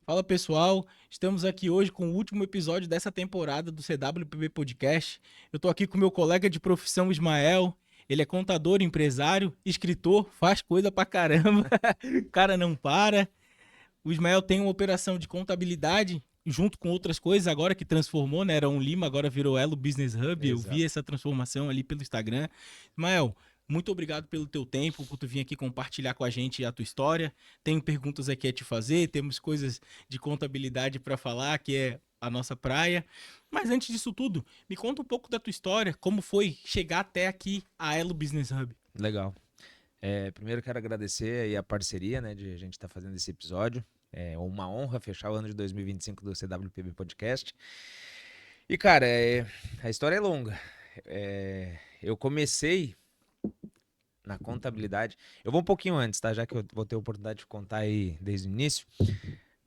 Fala pessoal, estamos aqui hoje com o último episódio dessa temporada do CWPB Podcast. Eu tô aqui com meu colega de profissão Ismael. Ele é contador, empresário, escritor, faz coisa pra caramba. O cara não para. O Ismael tem uma operação de contabilidade junto com outras coisas agora que transformou, né? Era um Lima, agora virou Elo Business Hub. Eu vi Exato. essa transformação ali pelo Instagram. Ismael, muito obrigado pelo teu tempo, por tu vir aqui compartilhar com a gente a tua história. Tenho perguntas aqui a te fazer, temos coisas de contabilidade para falar, que é a nossa praia. Mas antes disso tudo, me conta um pouco da tua história, como foi chegar até aqui a Elo Business Hub. Legal. Primeiro quero agradecer aí a parceria, né, de a gente estar fazendo esse episódio. É uma honra fechar o ano de 2025 do CWPB Podcast. E, cara, a história é longa. Eu comecei na contabilidade. Eu vou um pouquinho antes, tá? Já que eu vou ter a oportunidade de contar aí desde o início.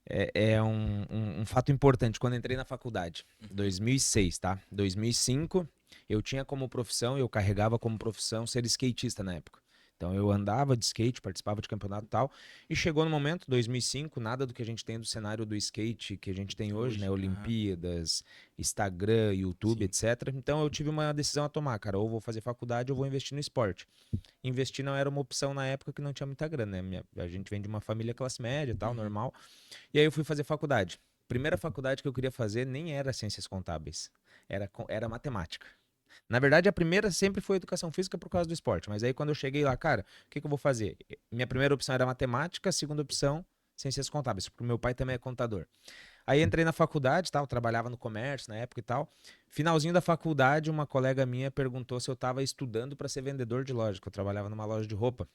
É um fato importante. Quando eu entrei na faculdade, 2006, tá? 2005, eu tinha como profissão, eu carregava como profissão ser skatista na época. Então eu andava de skate, participava de campeonato e tal. E chegou no momento, 2005, nada do que a gente tem do cenário do skate que a gente tem hoje, né? Hoje, aham, Olimpíadas, Instagram, YouTube, sim. etc. Então eu tive uma decisão a tomar, cara. Ou vou fazer faculdade ou vou investir no esporte. Investir não era uma opção na época que não tinha muita grana, né? A gente vem de uma família classe média e tal, Uhum. normal. E aí eu fui fazer faculdade. Primeira faculdade que eu queria fazer nem era ciências contábeis, era matemática. Na verdade, a primeira sempre foi educação física por causa do esporte. Mas aí quando eu cheguei lá, cara, o que eu vou fazer? Minha primeira opção era matemática, a segunda opção, ciências contábeis, porque o meu pai também é contador. Aí entrei na faculdade, tal, trabalhava no comércio na época e tal. Finalzinho da faculdade, uma colega minha perguntou se eu estava estudando para ser vendedor de loja, que eu trabalhava numa loja de roupa.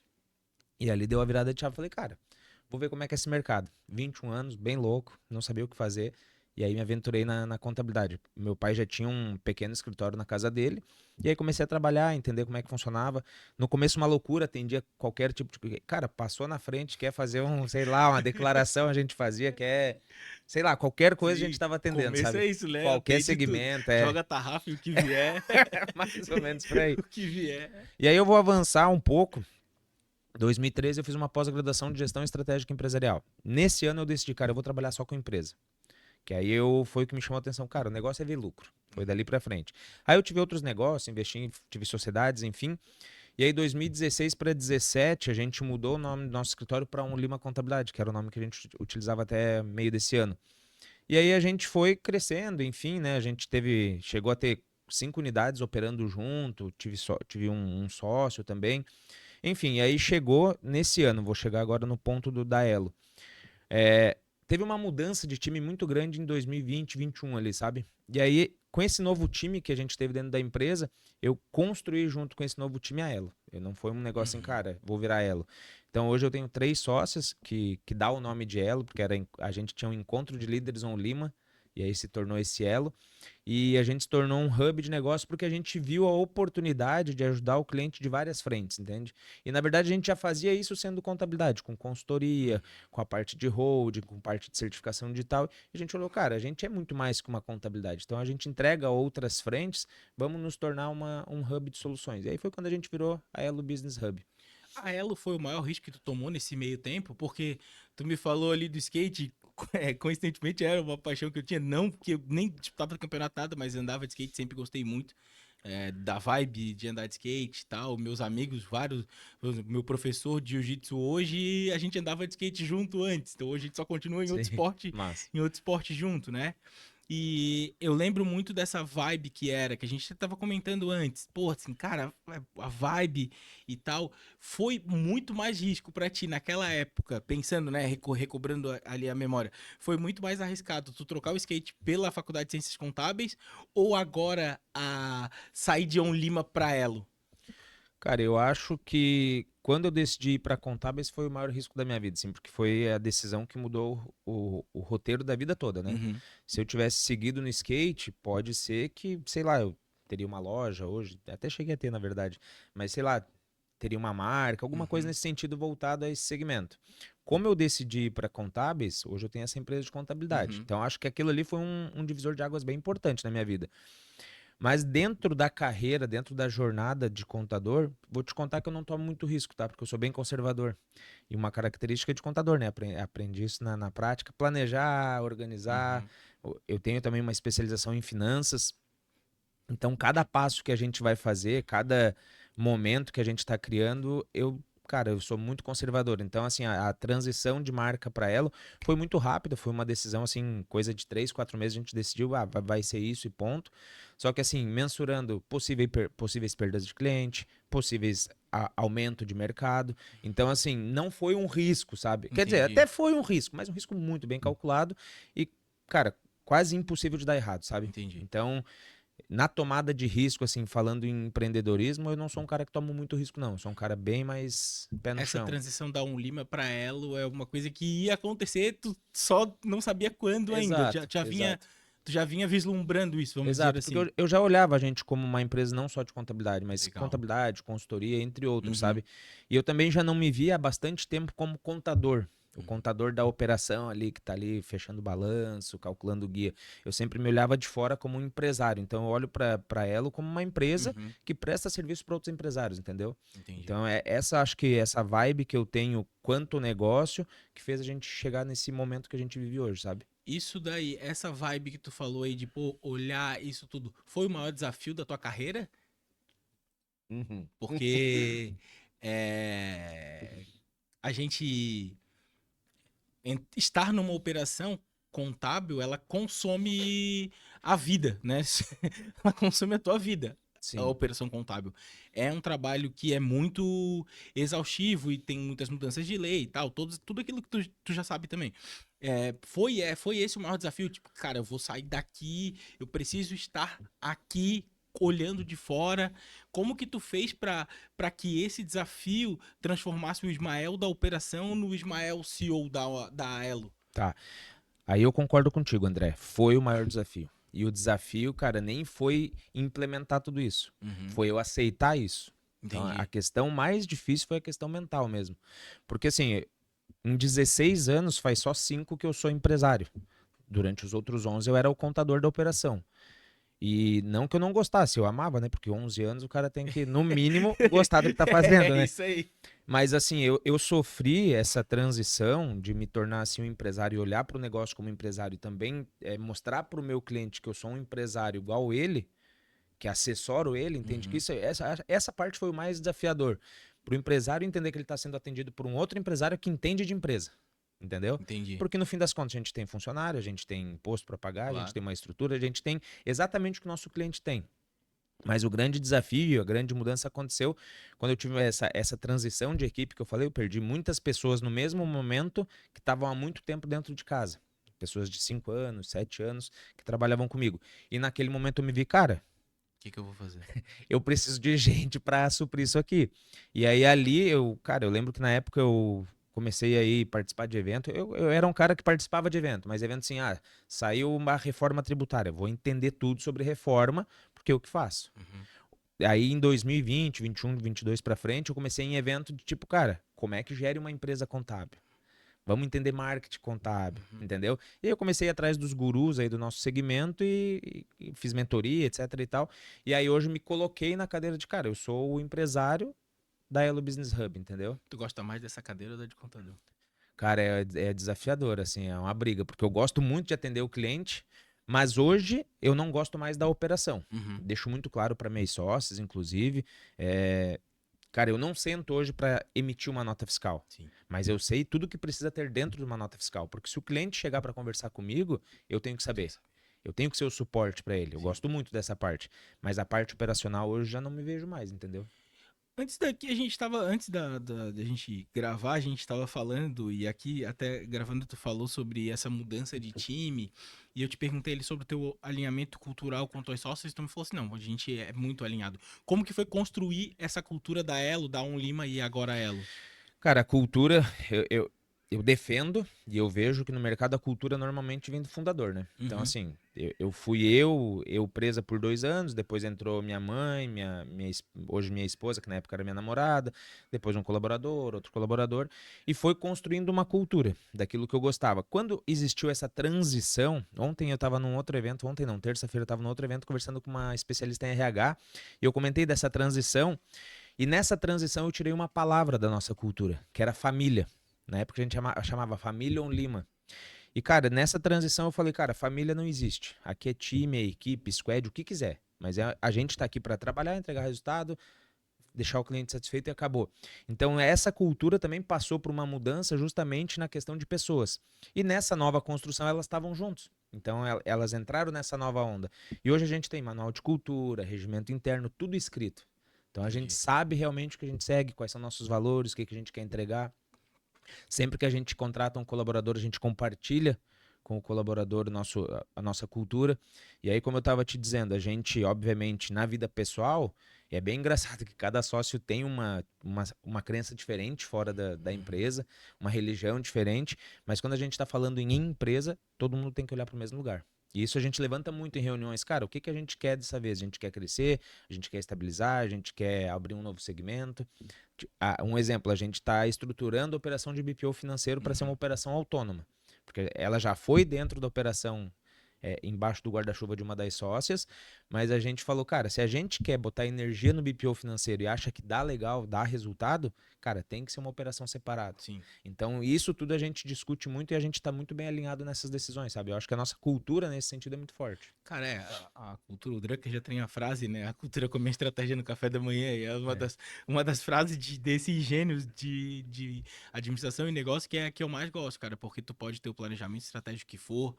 E ali deu a virada de chave. Falei, cara, vou ver como é que é esse mercado. 21 anos, bem louco, não sabia o que fazer. E aí me aventurei na contabilidade. Meu pai já tinha um pequeno escritório na casa dele. E aí comecei a trabalhar, entender como é que funcionava. No começo uma loucura, atendia qualquer tipo de... Cara, passou na frente, quer fazer sei lá, uma declaração a gente fazia, quer, sei lá, qualquer coisa a gente Sim, estava atendendo, começo sabe? é isso, né? Qualquer Atende tudo. segmento, Joga tarrafa e o que vier. mais ou menos por aí. O que vier. E aí eu vou avançar um pouco. 2013 eu fiz uma pós-graduação de gestão estratégica empresarial. Nesse ano eu decidi, cara, eu vou trabalhar só com empresa. Que aí foi o que me chamou a atenção, cara, o negócio é ver lucro. Foi dali pra frente. Aí eu tive outros negócios, tive sociedades, enfim. E aí 2016 para 17 a gente mudou o nome do nosso escritório para um Lima Contabilidade, que era o nome que a gente utilizava até meio desse ano. E aí a gente foi crescendo, enfim, né? A gente chegou a ter 5 unidades operando junto, tive um sócio também. Enfim, aí chegou nesse ano, vou chegar agora no ponto do da Elo. É, teve uma mudança de time muito grande em 2020, 2021 ali, sabe? E aí, com esse novo time que a gente teve dentro da empresa, eu construí junto com esse novo time a Elo. Eu não foi um negócio assim, Uhum. cara, vou virar Elo. Então hoje eu tenho 3 sócias que dá o nome de Elo, porque a gente tinha um encontro de líderes on Lima, e aí se tornou esse Elo. E a gente se tornou um hub de negócio porque a gente viu a oportunidade de ajudar o cliente de várias frentes, entende? E na verdade a gente já fazia isso sendo contabilidade, com consultoria, com a parte de holding, com parte de certificação digital. E a gente falou, cara, a gente é muito mais que uma contabilidade. Então a gente entrega outras frentes, vamos nos tornar um hub de soluções. E aí foi quando a gente virou a Elo Business Hub. A Elo foi o maior risco que tu tomou nesse meio tempo, porque tu me falou ali do skate, coincidentemente era uma paixão que eu tinha, não porque eu nem disputava campeonato nada, mas andava de skate, sempre gostei muito da vibe de andar de skate e tal. Meus amigos, vários, meu professor de jiu-jitsu hoje, a gente andava de skate junto antes, então hoje a gente só continua Sim, massa. em outro esporte junto, né? E eu lembro muito dessa vibe que era, que a gente tava comentando antes. Pô, assim, cara, a vibe e tal foi muito mais risco pra ti naquela época, pensando, né, recobrando ali a memória. Foi muito mais arriscado tu trocar o skate pela Faculdade de Ciências Contábeis ou agora a sair de On Lima pra Elo? Cara, eu acho que quando eu decidi ir para contábeis foi o maior risco da minha vida, assim, porque foi a decisão que mudou o roteiro da vida toda, né? Uhum, Se eu tivesse seguido no skate, pode ser que, sei lá, eu teria uma loja hoje, até cheguei a ter, na verdade, mas sei lá, teria uma marca, alguma coisa uhum, nesse sentido voltado a esse segmento. Como eu decidi ir para contábeis, hoje eu tenho essa empresa de contabilidade. uhum. Então acho que aquilo ali foi um divisor de águas bem importante na minha vida. Mas dentro da carreira, dentro da jornada de contador, vou te contar que eu não tomo muito risco, tá? Porque eu sou bem conservador. E uma característica de contador, né? Aprendi isso na prática. Planejar, organizar. Uhum. Eu tenho também uma especialização em finanças. Então, cada passo que a gente vai fazer, cada momento que a gente está criando, cara, eu sou muito conservador. Então, assim, a transição de marca para Elo foi muito rápida, foi uma decisão, assim, coisa de 3, 4 meses, a gente decidiu, vai ser isso e ponto. Só que, assim, mensurando possíveis perdas de cliente, possíveis aumento de mercado. Então, assim, não foi um risco, sabe? Quer dizer, Entendi, até foi um risco, mas um risco muito bem calculado e, cara, quase impossível de dar errado, sabe? entendi. Então, na tomada de risco, assim, falando em empreendedorismo, eu não sou um cara que toma muito risco, não. Eu sou um cara bem mais pé no Essa chão. transição da Lima para Elo é uma coisa que ia acontecer, tu só não sabia quando ainda. Exato, exato. Tu já vinha vislumbrando isso, vamos dizer Exato, porque assim. eu já olhava a gente como uma empresa não só de contabilidade, mas Legal. contabilidade, consultoria, entre outros, Uhum. sabe? E eu também já não me via há bastante tempo como contador. O Uhum. contador da operação ali, que tá ali fechando o balanço, calculando o guia. Eu sempre me olhava de fora como um empresário. Então eu olho para Elo como uma empresa Uhum. que presta serviço para outros empresários, entendeu? Entendi. Então é essa, acho que essa vibe que eu tenho quanto negócio que fez a gente chegar nesse momento que a gente vive hoje, sabe? Isso daí, essa vibe que tu falou aí de, pô, olhar isso tudo, foi o maior desafio da tua carreira? Uhum. Porque é, a gente estar numa operação contábil, ela consome a vida, né? Ela consome a tua vida. A Sim. operação contábil é um trabalho que é muito exaustivo e tem muitas mudanças de lei e tal, tudo aquilo que tu já sabe também. Foi esse o maior desafio, tipo, cara, eu vou sair daqui, eu preciso estar aqui olhando de fora. Como que tu fez para que esse desafio transformasse o Ismael da operação no Ismael CEO da Elo? Tá. Aí eu concordo contigo, André. Foi o maior desafio. E o desafio, cara, nem foi implementar tudo isso. Uhum, Foi eu aceitar isso. Então, a entendi. questão mais difícil foi a questão mental mesmo. Porque, assim, em 16 anos, faz só 5 que eu sou empresário. Durante os outros 11 eu era o contador da operação. E não que eu não gostasse, eu amava, né? Porque 11 anos o cara tem que, no mínimo, gostar do que tá fazendo, É né? isso aí. Mas assim, eu sofri essa transição de me tornar assim um empresário e olhar para o negócio como empresário e também mostrar para o meu cliente que eu sou um empresário igual ele, que assessoro ele, entende? Que Uhum, essa parte foi o mais desafiador. Para o empresário entender que ele está sendo atendido por um outro empresário que entende de empresa, entendeu? entendi. Porque no fim das contas a gente tem funcionário, a gente tem imposto para pagar, a gente Claro. tem uma estrutura, a gente tem exatamente o que o nosso cliente tem. Mas o grande desafio, a grande mudança aconteceu quando eu tive essa transição de equipe que eu falei. Eu perdi muitas pessoas no mesmo momento que estavam há muito tempo dentro de casa. Pessoas de 5 anos, 7 anos que trabalhavam comigo. E naquele momento eu me vi, cara, O que que eu vou fazer? eu preciso de gente para suprir isso aqui. E aí ali, cara, eu lembro que na época eu comecei aí participar de evento. Eu era um cara que participava de evento, mas evento assim, saiu uma reforma tributária. Vou entender tudo sobre reforma, porque eu que faço. Uhum, Aí em 2020, 21, 22 para frente, eu comecei em evento de tipo, cara, como é que gere uma empresa contábil? Vamos entender marketing contábil, uhum. entendeu? E aí eu comecei atrás dos gurus aí do nosso segmento e fiz mentoria, etc e tal. E aí hoje me coloquei na cadeira de, cara, eu sou o empresário da Elo Business Hub, entendeu? Tu gosta mais dessa cadeira ou da de contador? Cara, é desafiador, assim, é uma briga, porque eu gosto muito de atender o cliente, mas hoje eu não gosto mais da operação. Uhum, Deixo muito claro para meus sócios, inclusive. Cara, eu não sento hoje para emitir uma nota fiscal, sim. mas eu sei tudo que precisa ter dentro de uma nota fiscal, porque se o cliente chegar para conversar comigo, eu tenho que Tem que saber. saber. Eu tenho que ser o suporte para ele. Eu Sim. gosto muito dessa parte, mas a parte operacional hoje já não me vejo mais, entendeu? Antes daqui, a gente tava. Antes da gente gravar, a gente tava falando, e aqui até gravando, tu falou sobre essa mudança de time. E eu te perguntei ali sobre o teu alinhamento cultural com os sócios, e tu me falou assim: não, a gente é muito alinhado. Como que foi construir essa cultura da Elo, da Lima e agora Elo? Cara, a cultura, eu, eu defendo e eu vejo que no mercado a cultura normalmente vem do fundador, né? Então, Uhum. assim, eu fui eu presa por 2 anos, depois entrou minha mãe, hoje minha esposa, que na época era minha namorada, depois um colaborador, outro colaborador, e foi construindo uma cultura daquilo que eu gostava. Quando existiu essa transição, ontem eu estava num outro evento, ontem não, terça-feira eu estava num outro evento conversando com uma especialista em RH, e eu comentei dessa transição, e nessa transição eu tirei uma palavra da nossa cultura, que era família. Na época a gente chamava Família On Lima. E, cara, nessa transição eu falei, cara, família não existe. Aqui é time, é equipe, squad, o que quiser. Mas a gente tá aqui para trabalhar, entregar resultado, deixar o cliente satisfeito e acabou. Então, essa cultura também passou por uma mudança justamente na questão de pessoas. E nessa nova construção, elas estavam juntos. Então, elas entraram nessa nova onda. E hoje a gente tem manual de cultura, regimento interno, tudo escrito. Então, a gente Entendi. sabe realmente o que a gente segue, quais são nossos valores, o que a gente quer entregar. Sempre que a gente contrata um colaborador, a gente compartilha com o colaborador a nossa cultura. E aí, como eu estava te dizendo, a gente, obviamente, na vida pessoal, é bem engraçado que cada sócio tem uma crença diferente fora da Uhum. empresa, uma religião diferente, mas quando a gente está falando em empresa, todo mundo tem que olhar para o mesmo lugar. E isso a gente levanta muito em reuniões. Cara, o que que a gente quer dessa vez? A gente quer crescer, a gente quer estabilizar, a gente quer abrir um novo segmento. Um exemplo, a gente está estruturando a operação de BPO financeiro para ser uma Uhum. operação autônoma. Porque ela já foi dentro da operação, embaixo do guarda-chuva de uma das sócias, mas a gente falou, cara, se a gente quer botar energia no BPO financeiro e acha que dá legal, dá resultado, cara, tem que ser uma operação separada. Sim. Então, isso tudo a gente discute muito e a gente está muito bem alinhado nessas decisões, sabe? Eu acho que a nossa cultura nesse sentido é muito forte. Cara, a cultura, o Drucker já tem a frase, né? A cultura como a estratégia no café da manhã. E é É. uma das frases desses gênios de administração e negócio que é a que eu mais gosto, cara. Porque tu pode ter o planejamento estratégico que for,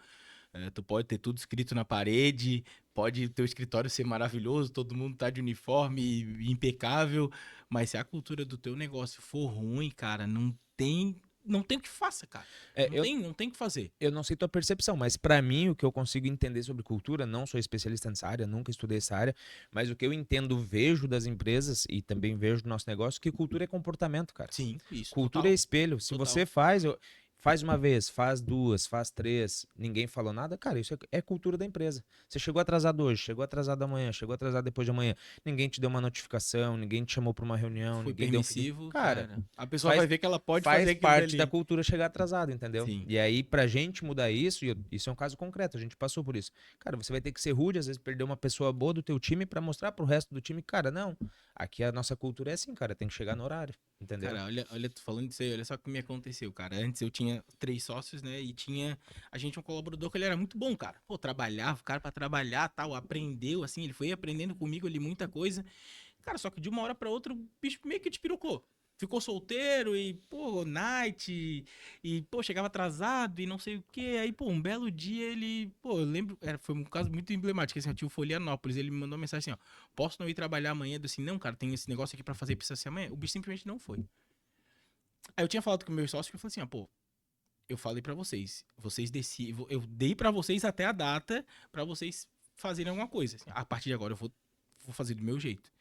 tu pode ter tudo escrito na parede, pode teu escritório ser maravilhoso, todo mundo tá de uniforme impecável, mas se a cultura do teu negócio for ruim, cara, não tem o que faça, cara. É, Não tem o que fazer. eu não sei tua percepção, mas para mim o que eu consigo entender sobre cultura, não sou especialista nessa área, nunca estudei essa área, mas o que eu entendo, vejo das empresas e também vejo do nosso negócio, que cultura é comportamento, cara. Sim, isso, Cultura é total, espelho. Se total. você faz uma vez, faz duas, faz três, ninguém falou nada, cara, isso é cultura da empresa. Você chegou atrasado hoje, chegou atrasado amanhã, chegou atrasado depois de amanhã, ninguém te deu uma notificação, ninguém te chamou para uma reunião, Foi ninguém deu um feedback. permissivo, Cara, cara. A pessoa vai faz ver que ela pode fazer faz aquilo parte da dali. cultura chegar atrasado, entendeu? Sim, E aí, pra gente mudar isso, isso é um caso concreto, a gente passou por isso. Cara, você vai ter que ser rude, às vezes perder uma pessoa boa do teu time pra mostrar pro resto do time, cara, não. Aqui a nossa cultura é assim, cara, tem que chegar no horário, entendeu? cara, olha, tô falando disso aí, olha só o que me aconteceu, cara. Antes eu tinha 3 sócios, né? E tinha a gente um colaborador que ele era muito bom, cara. Pô, trabalhava, o cara pra trabalhar, tal, aprendeu, assim, ele foi aprendendo comigo ali muita coisa. Cara, só que de uma hora pra outra o bicho meio que despirocou. Ficou solteiro e, pô, night, pô, chegava atrasado e não sei o quê. Aí, pô, um belo dia ele, pô, eu lembro, foi um caso muito emblemático, assim, eu tinha o Florianópolis, ele me mandou uma mensagem assim, ó, posso não ir trabalhar amanhã? Eu disse, assim, não, cara, tem esse negócio aqui pra fazer, precisa ser amanhã. O bicho simplesmente não foi. Aí eu tinha falado com meus sócios que eu falei assim, ó, pô, eu falei pra vocês, vocês decidem, eu dei pra vocês até a data pra vocês fazerem alguma coisa. Assim, a partir de agora eu vou fazer do meu jeito.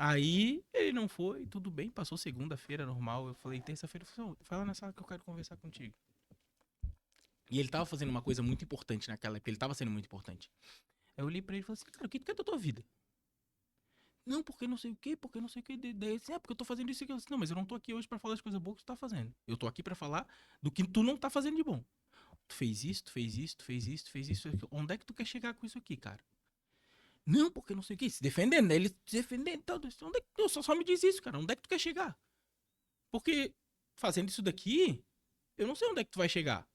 Aí ele não foi, tudo bem, passou segunda-feira normal. Eu falei, terça-feira, vai lá na sala que eu quero conversar contigo. E ele tava fazendo uma coisa muito importante naquela época, ele tava sendo muito importante. Aí eu olhei pra ele e falei assim, cara, o que tu quer da tua vida? Não, porque não sei o quê, porque não sei o quê. Daí assim, porque eu tô fazendo isso aqui. Eu disse, não, mas eu não tô aqui hoje pra falar as coisas boas que tu tá fazendo. Eu tô aqui pra falar do que tu não tá fazendo de bom. Tu fez isso, tu fez isso, tu fez isso, tu fez isso. Onde é que tu quer chegar com isso aqui, cara? Não, porque não sei o quê. Se defendendo, né? Ele se defendendo. Tal. Onde é que tu só me diz isso, cara? Onde é que tu quer chegar? Porque fazendo isso daqui, eu não sei onde é que tu vai chegar.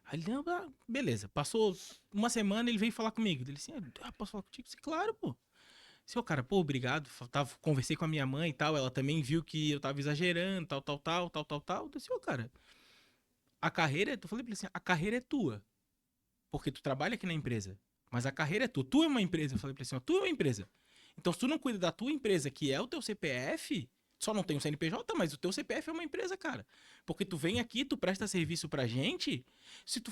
Aí ele, não, beleza. Passou uma semana, ele veio falar comigo. Ele disse, posso falar contigo? Eu disse, claro, pô. Seu cara, pô, obrigado. Conversei com a minha mãe e tal. Ela também viu que eu tava exagerando, tal. Eu disse, cara, a carreira, eu falei pra ele assim, a carreira é tua. Porque tu trabalha aqui na empresa. Mas a carreira é tua. Tu é uma empresa. Eu falei pra ele assim, tu é uma empresa. Então, se tu não cuida da tua empresa, que é o teu CPF, só não tem o CNPJ, mas o teu CPF é uma empresa, cara. Porque tu vem aqui, tu presta serviço pra gente, se tu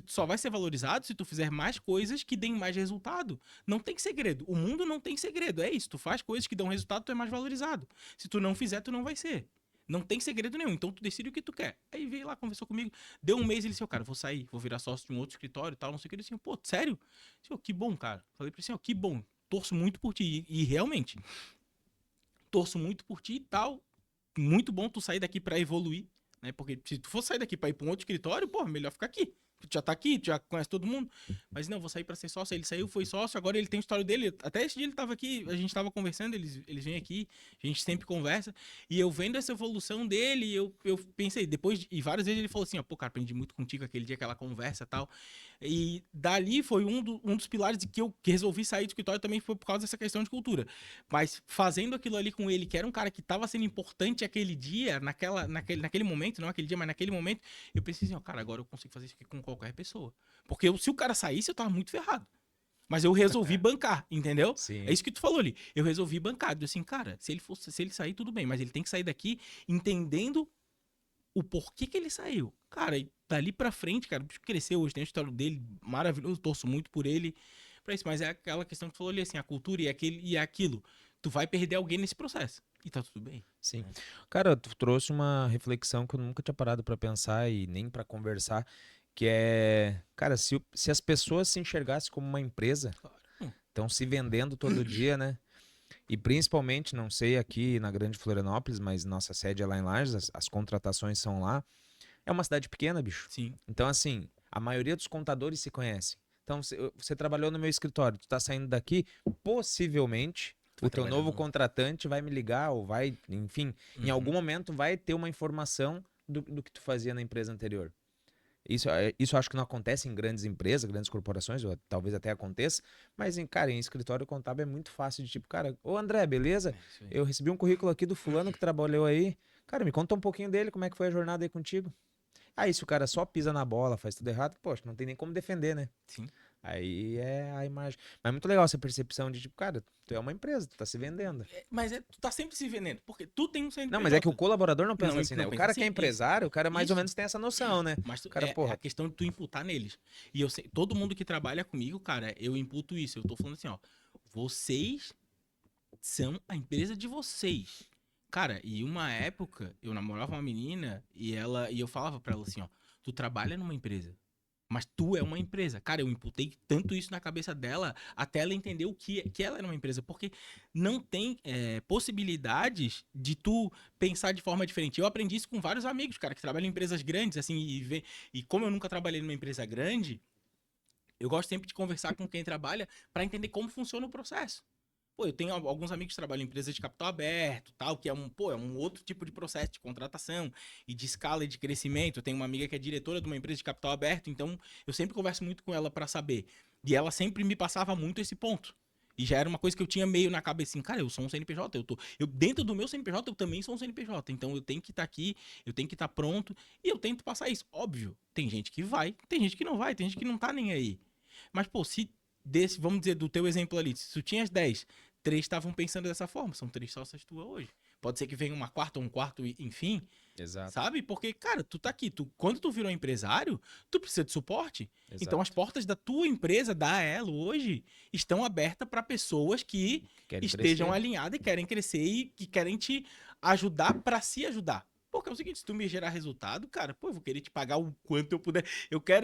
só vai ser valorizado se tu fizer mais coisas que deem mais resultado. Não tem segredo. O mundo não tem segredo. É isso. Tu faz coisas que dão resultado, tu é mais valorizado. Se tu não fizer, tu não vai ser. Não tem segredo nenhum, então tu decide o que tu quer. Aí veio lá, conversou comigo, deu um mês, ele disse, cara, vou sair, vou virar sócio de um outro escritório e tal, não sei o que. Ele disse, pô, sério? Eu disse, que bom, cara. Falei pra ele assim, que bom, torço muito por ti. E realmente, torço muito por ti e tal. Muito bom tu sair daqui pra evoluir, né? Porque se tu for sair daqui pra ir pra um outro escritório, pô, melhor ficar aqui. Tu já tá aqui, tu já conhece todo mundo. Mas não, vou sair pra ser sócio. Ele saiu, foi sócio, agora ele tem o histórico dele. Até esse dia ele tava aqui, a gente tava conversando, eles vêm aqui, a gente sempre conversa. E eu vendo essa evolução dele, eu pensei, depois, e várias vezes ele falou assim, ó, pô, cara, aprendi muito contigo aquele dia, aquela conversa e tal. E dali foi um dos pilares que eu resolvi sair do escritório também foi por causa dessa questão de cultura. Mas fazendo aquilo ali com ele, que era um cara que tava sendo importante aquele dia, naquele momento, não aquele dia, mas naquele momento, eu pensei assim, ó, cara, agora eu consigo fazer isso aqui com qualquer pessoa. Porque se o cara saísse, eu tava muito ferrado. Mas eu resolvi bancar, entendeu? É Sim. isso que tu falou ali. Eu resolvi bancar. Eu assim, cara, se ele sair, tudo bem, mas ele tem que sair daqui entendendo o porquê que ele saiu. Cara, e dali pra frente, cara, o bicho cresceu hoje, tem a história dele maravilhoso, torço muito por ele pra isso. Mas é aquela questão que tu falou ali, assim, a cultura e aquilo. Tu vai perder alguém nesse processo. E tá tudo bem. Sim. Cara, tu trouxe uma reflexão que eu nunca tinha parado pra pensar e nem pra conversar, que é, cara, se as pessoas se enxergassem como uma empresa, Claro. estão se vendendo todo dia, né? E principalmente, não sei aqui na Grande Florianópolis, mas nossa sede é lá em Lages, as contratações são lá. É uma cidade pequena, bicho. Sim. Então, assim, a maioria dos contadores se conhecem. Então, você trabalhou no meu escritório, tu tá saindo daqui, possivelmente Tu vai o teu trabalhar novo no... contratante vai me ligar ou vai, enfim, em algum Uhum. momento vai ter uma informação do que tu fazia na empresa anterior. Isso eu acho que não acontece em grandes empresas, grandes corporações, ou talvez até aconteça, mas, cara, em escritório contábil é muito fácil de tipo, cara, ô André, beleza? É isso aí. Eu recebi um currículo aqui do fulano que trabalhou aí. Cara, me conta um pouquinho dele, como é que foi a jornada aí contigo? Aí, se o cara só pisa na bola, faz tudo errado, poxa, não tem nem como defender, né? Sim. Aí é a imagem. Mas é muito legal essa percepção de, tipo, cara, tu é uma empresa, tu tá se vendendo. Mas tu tá sempre se vendendo, porque tu tem um Não, mas é que o CNPJ. colaborador não pensa Não, assim, né? não O pensa cara que é assim, isso. empresário, o cara mais ou Isso. menos tem essa noção, né? Mas O cara, é a porra, questão de tu imputar neles. E eu sei, todo mundo que trabalha comigo, cara, eu imputo isso. Eu tô falando assim, ó. Vocês são a empresa de vocês. Cara, e uma época eu namorava uma menina e eu falava pra ela assim, ó, tu trabalha numa empresa, mas tu é uma empresa. Cara, eu imputei tanto isso na cabeça dela até ela entender que ela era uma empresa, porque não tem possibilidades de tu pensar de forma diferente. Eu aprendi isso com vários amigos, cara, que trabalham em empresas grandes, assim, e como eu nunca trabalhei numa empresa grande, eu gosto sempre de conversar com quem trabalha pra entender como funciona o processo. Pô, eu tenho alguns amigos que trabalham em empresas de capital aberto, tal, que é um outro tipo de processo de contratação e de escala e de crescimento. Eu tenho uma amiga que é diretora de uma empresa de capital aberto, então eu sempre converso muito com ela para saber. E ela sempre me passava muito esse ponto. E já era uma coisa que eu tinha meio na cabeça assim, cara, eu sou um CNPJ, eu dentro do meu CNPJ eu também sou um CNPJ, então eu tenho que estar aqui, eu tenho que estar pronto e eu tento passar isso. Óbvio, tem gente que vai, tem gente que não vai, tem gente que não tá nem aí. Mas pô, se desse, vamos dizer, do teu exemplo ali, se tu tinhas 10 três estavam pensando dessa forma. São três sócias tuas hoje. Pode ser que venha uma quarta ou um quarto, enfim. exato, Sabe? Porque, cara, tu tá aqui. Quando tu virou empresário, tu precisa de suporte. Então, as exato. portas da tua empresa, da Elo, hoje, estão abertas para pessoas que Querem estejam crescer. alinhadas e querem crescer e que querem te ajudar para se ajudar. Porque é o seguinte, se tu me gerar resultado, cara, pô, eu vou querer te pagar o quanto eu puder.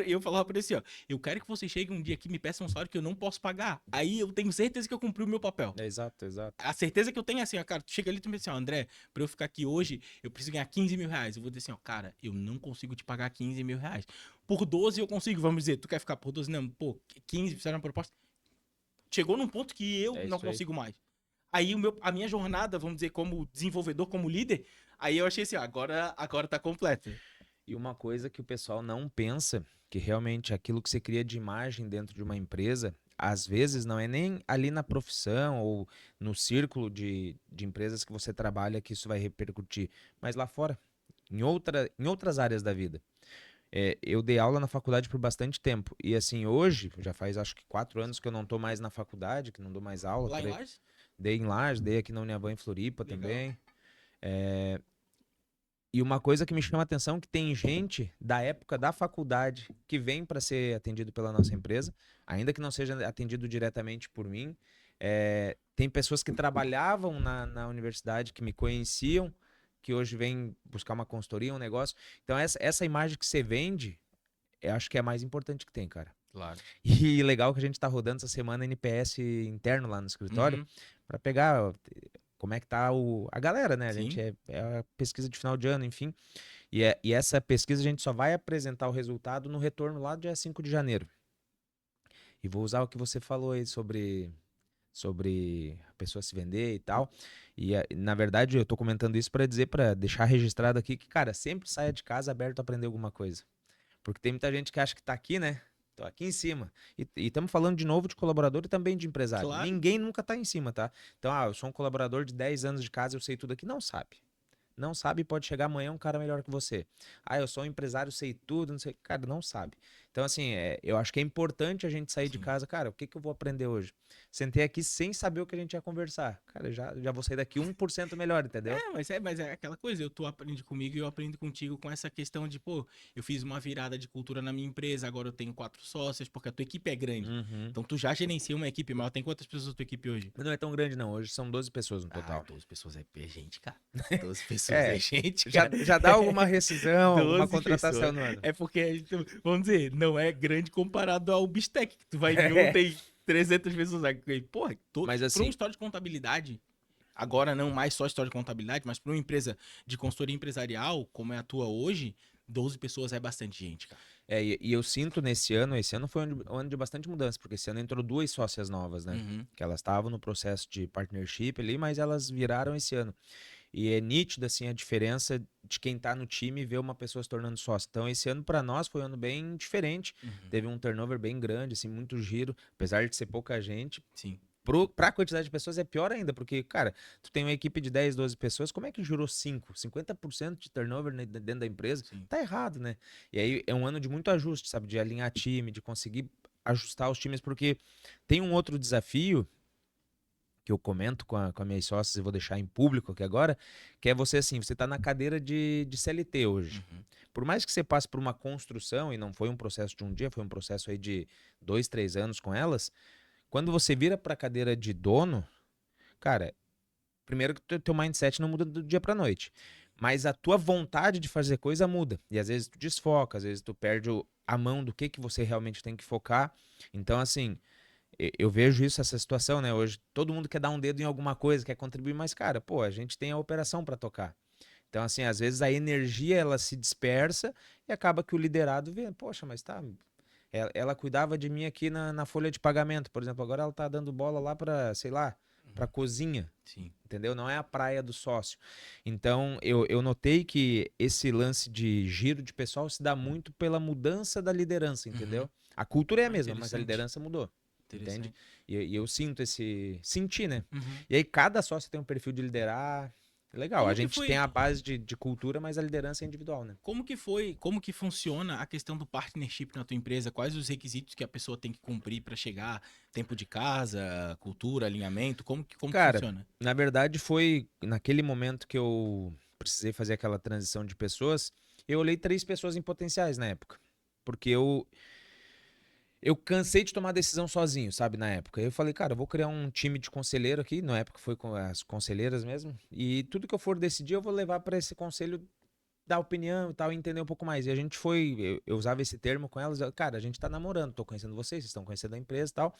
Eu falava pra ele assim, ó, eu quero que você chegue um dia aqui e me peça um salário que eu não posso pagar. Aí eu tenho certeza que eu cumpri o meu papel. Exato, exato. A certeza que eu tenho é assim, ó, cara, tu chega ali e tu me diz assim, ó, André, pra eu ficar aqui hoje, eu preciso ganhar 15 mil reais. Eu vou dizer assim, ó, cara, eu não consigo te pagar 15 mil reais. Por 12 eu consigo, vamos dizer, tu quer ficar por 12? Não, pô, 15, fizeram uma proposta. Chegou num ponto que eu É não isso aí. consigo mais. Aí a minha jornada, vamos dizer, como desenvolvedor, como líder, aí eu achei assim, ó, agora tá completa. E uma coisa que o pessoal não pensa, que realmente aquilo que você cria de imagem dentro de uma empresa, às vezes não é nem ali na profissão ou no círculo de empresas que você trabalha que isso vai repercutir, mas lá fora, em outras áreas da vida. É, eu dei aula na faculdade por bastante tempo. E assim, hoje, já faz acho que 4 anos que eu não estou mais na faculdade, que não dou mais aula. Lá em Lages? Dei em Lages, dei aqui na Uniaban em Floripa Legal. também. E uma coisa que me chama a atenção é que tem gente da época da faculdade que vem para ser atendido pela nossa empresa, ainda que não seja atendido diretamente por mim. Tem pessoas que trabalhavam na universidade, que me conheciam, que hoje vem buscar uma consultoria, um negócio. Então, essa imagem que você vende, eu acho que é a mais importante que tem, cara. Claro. E legal que a gente tá rodando essa semana NPS interno lá no escritório, Uhum. para pegar como é que tá a galera, né? A gente Sim. é a pesquisa de final de ano, enfim. E essa pesquisa a gente só vai apresentar o resultado no retorno lá do dia 5 de janeiro. E vou usar o que você falou aí sobre a pessoa se vender e tal. E na verdade eu tô comentando isso para dizer, para deixar registrado aqui que, cara, sempre saia de casa aberto a aprender alguma coisa. Porque tem muita gente que acha que tá aqui, né? Tô aqui em cima. E estamos falando de novo de colaborador e também de empresário. Claro. Ninguém nunca tá em cima, tá? Então, eu sou um colaborador de 10 anos de casa, eu sei tudo aqui. Não sabe. Não sabe, pode chegar amanhã um cara melhor que você. Eu sou um empresário, sei tudo, não sei. Cara, não sabe. Então, assim, eu acho que é importante a gente sair de Sim. casa. Cara, o que que eu vou aprender hoje? Sentei aqui sem saber o que a gente ia conversar. Cara, já vou sair daqui 1% melhor, entendeu? Mas é aquela coisa, tu aprende comigo e eu aprendo contigo com essa questão de, pô, eu fiz uma virada de cultura na minha empresa, agora eu tenho 4 sócios, porque a tua equipe é grande. Uhum. Então tu já gerencia uma equipe, mas tem quantas pessoas na tua equipe hoje? Mas não é tão grande, não. Hoje são 12 pessoas no Ah, total. 12 pessoas é gente, cara. 12 pessoas é É, gente, já, cara. já dá alguma rescisão, alguma 12 contratação pessoas. no ano. É porque, vamos dizer, não é grande comparado ao Bistec, que tu vai vir um, tem 300 pessoas. Porra, Mas para um assim, história de contabilidade, agora não mais só história de contabilidade, mas para uma empresa de consultoria empresarial, como é a tua hoje, 12 pessoas é bastante gente, cara. e eu sinto esse ano foi um ano de bastante mudança, porque esse ano entrou 2 sócias novas, né? Uhum. Que elas estavam no processo de partnership ali, mas elas viraram esse ano. E é nítido, assim, a diferença de quem tá no time e ver uma pessoa se tornando sócio. Então, esse ano para nós foi um ano bem diferente. Uhum. Teve um turnover bem grande, assim, muito giro, apesar de ser pouca gente. Sim. Pra quantidade de pessoas é pior ainda, porque, cara, tu tem uma equipe de 10, 12 pessoas, como é que jurou 50% de turnover dentro da empresa? Sim. Tá errado, né? E aí é um ano de muito ajuste, sabe? De alinhar time, de conseguir ajustar os times, porque tem um outro desafio que eu comento com a minhas sócias e vou deixar em público aqui agora, que é você assim, você tá na cadeira de CLT hoje. Uhum. Por mais que você passe por uma construção, e não foi um processo de um dia, foi um processo aí de 2, 3 anos com elas, quando você vira pra cadeira de dono, cara, primeiro que o teu mindset não muda do dia pra noite. Mas a tua vontade de fazer coisa muda. E às vezes tu desfoca, às vezes tu perde a mão do que você realmente tem que focar. Então, assim, eu vejo isso, essa situação, né? Hoje todo mundo quer dar um dedo em alguma coisa, quer contribuir, mas, cara, pô, a gente tem a operação pra tocar. Então, assim, às vezes a energia ela se dispersa e acaba que o liderado vê, poxa, mas tá. Ela cuidava de mim aqui na folha de pagamento, por exemplo. Agora ela tá dando bola lá pra, sei lá, pra cozinha, Sim. entendeu? Não é a praia do sócio. Então, eu notei que esse lance de giro de pessoal se dá muito pela mudança da liderança, Uhum. entendeu? A cultura é a Ah, mesma, mas a interessante. liderança mudou, entende? Interessante. E eu sinto senti, né? Uhum. E aí cada sócio tem um perfil de liderar. Legal, a Como que gente tem foi? a base de cultura, mas a liderança é individual, né? Como que foi? Como que funciona a questão do partnership na tua empresa? Quais os requisitos que a pessoa tem que cumprir para chegar? Tempo de casa, cultura, alinhamento? Como que Cara, funciona? na verdade foi naquele momento que eu precisei fazer aquela transição de pessoas, eu olhei 3 pessoas em potenciais na época. Porque eu cansei de tomar decisão sozinho, sabe, na época. Eu falei, cara, eu vou criar um time de conselheiro aqui, na época foi com as conselheiras mesmo, e tudo que eu for decidir eu vou levar para esse conselho dar opinião e tal, e entender um pouco mais. E a gente foi, eu usava esse termo com elas, cara, a gente tá namorando, tô conhecendo vocês estão conhecendo a empresa e tal.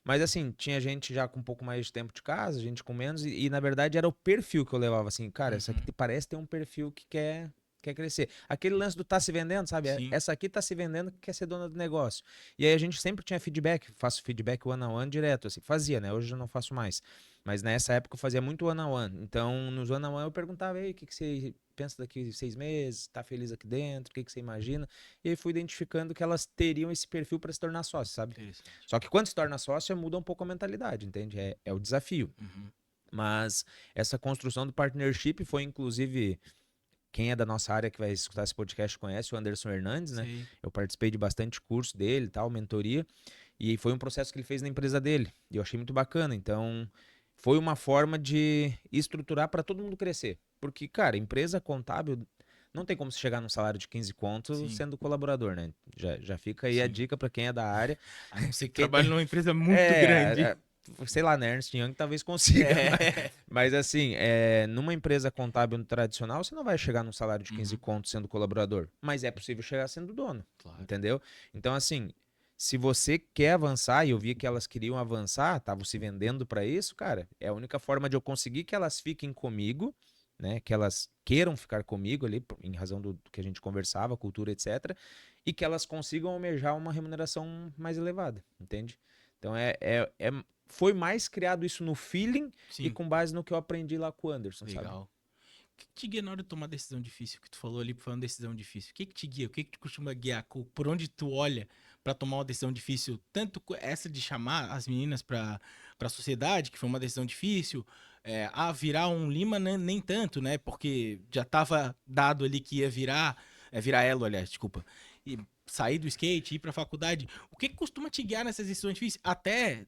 Mas assim, tinha gente já com um pouco mais de tempo de casa, gente com menos, e na verdade era o perfil que eu levava, assim, cara, essa aqui Uhum. parece ter um perfil que quer crescer. Aquele lance do tá se vendendo, sabe? Sim. Essa aqui tá se vendendo que quer ser dona do negócio. E aí a gente sempre tinha feedback, faço feedback one on one direto, assim, fazia, né? Hoje eu não faço mais. Mas nessa época eu fazia muito one on one. Então, nos one on one eu perguntava, aí, o que que você pensa daqui 6 meses? Tá feliz aqui dentro? O que que você imagina? E aí fui identificando que elas teriam esse perfil para se tornar sócio, sabe? Interessante. Só que quando se torna sócio, muda um pouco a mentalidade, entende? É o desafio. Uhum. Mas essa construção do partnership foi, inclusive, quem é da nossa área que vai escutar esse podcast conhece o Anderson Hernandes, né? Sei. Eu participei de bastante curso dele, tal, mentoria, e foi um processo que ele fez na empresa dele. E eu achei muito bacana. Então, foi uma forma de estruturar para todo mundo crescer. Porque, cara, empresa contábil não tem como você chegar num salário de 15 conto Sim. sendo colaborador, né? Já fica aí a Sim. dica para quem é da área. A não ser que Quem trabalhe tem, numa empresa muito é, grande. sei lá, na Ernst Young talvez consiga. É. Mas assim, numa empresa contábil tradicional, você não vai chegar num salário de 15 Uhum, contos sendo colaborador. Mas é possível chegar sendo dono, claro. entendeu? Então, assim, se você quer avançar, e eu vi que elas queriam avançar, estavam se vendendo para isso, cara, é a única forma de eu conseguir que elas fiquem comigo, né? Que elas queiram ficar comigo ali, em razão do que a gente conversava, cultura, etc. E que elas consigam almejar uma remuneração mais elevada, entende? Então foi mais criado isso no feeling e Sim, com base no que eu aprendi lá com o Anderson, sabe? legal. O que te guia na hora de tomar decisão difícil? Que tu falou ali, foi uma decisão difícil. O que te guia? O que te costuma guiar? Por onde tu olha pra tomar uma decisão difícil? Tanto essa de chamar as meninas pra sociedade, que foi uma decisão difícil, virar um Lima nem tanto, né? Porque já tava dado ali que ia virar elo, aliás, desculpa. E sair do skate, ir pra faculdade. O que costuma te guiar nessas decisões difíceis? Até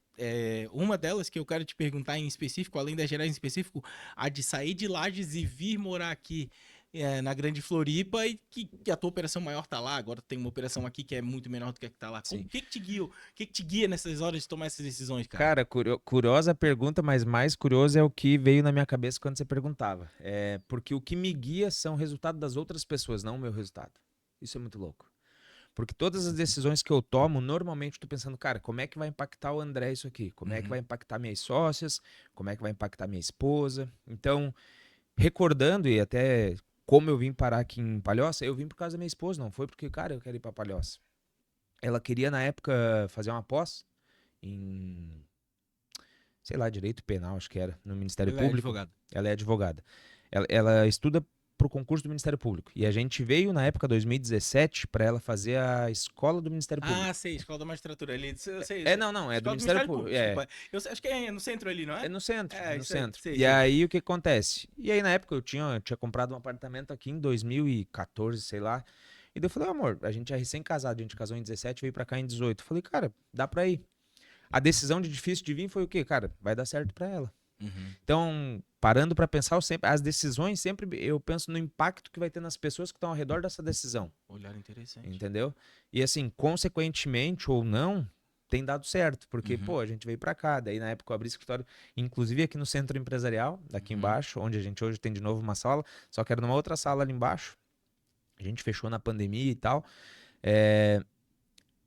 uma delas que eu quero te perguntar em específico, além das gerais em específico, a de sair de Lages e vir morar aqui na Grande Floripa e que a tua operação maior tá lá, agora tem uma operação aqui que é muito menor do que a que tá lá. Sim. O que te guia? O que te guia nessas horas de tomar essas decisões, cara? Cara, curiosa pergunta, mas mais curioso é o que veio na minha cabeça quando você perguntava. Porque o que me guia são o resultado das outras pessoas, não o meu resultado. Isso é muito louco. Porque todas as decisões que eu tomo, normalmente eu tô pensando, cara, como é que vai impactar o André isso aqui? Como é que Uhum. vai impactar minhas sócias? Como é que vai impactar minha esposa? Então, recordando e até como eu vim parar aqui em Palhoça, eu vim por causa da minha esposa, não foi porque, cara, eu quero ir pra Palhoça. Ela queria, na época, fazer uma pós em, sei lá, direito penal, acho que era, no Ministério Ela é Público. advogada. Ela é advogada. Ela estuda pro concurso do Ministério Público. E a gente veio, na época, 2017, para ela fazer a escola do Ministério Ah, Público. sei, Escola da Magistratura ali. Eu sei. Não, é do Escola do Ministério Ministério Público. Público, desculpa. Acho que é no centro ali, não É é? no centro, é É, no isso aí. centro. Sei, E sei. aí o que acontece? E aí na época eu tinha comprado um apartamento aqui em 2014, sei lá. E daí eu falei, amor, a gente é recém-casado, a gente casou em 17, veio pra cá em 18. Eu falei, cara, dá pra ir. A decisão de difícil de vir foi o quê? Cara, vai dar certo pra ela. Uhum. Então, parando pra pensar, as decisões sempre eu penso no impacto que vai ter nas pessoas que estão ao redor dessa decisão. Olhar interessante. Entendeu? E assim, consequentemente ou não, tem dado certo, porque, Uhum. pô, a gente veio pra cá, daí na época eu abri escritório, inclusive aqui no centro empresarial, daqui Uhum. embaixo, onde a gente hoje tem de novo uma sala, só que era numa outra sala ali embaixo, a gente fechou na pandemia e tal. É,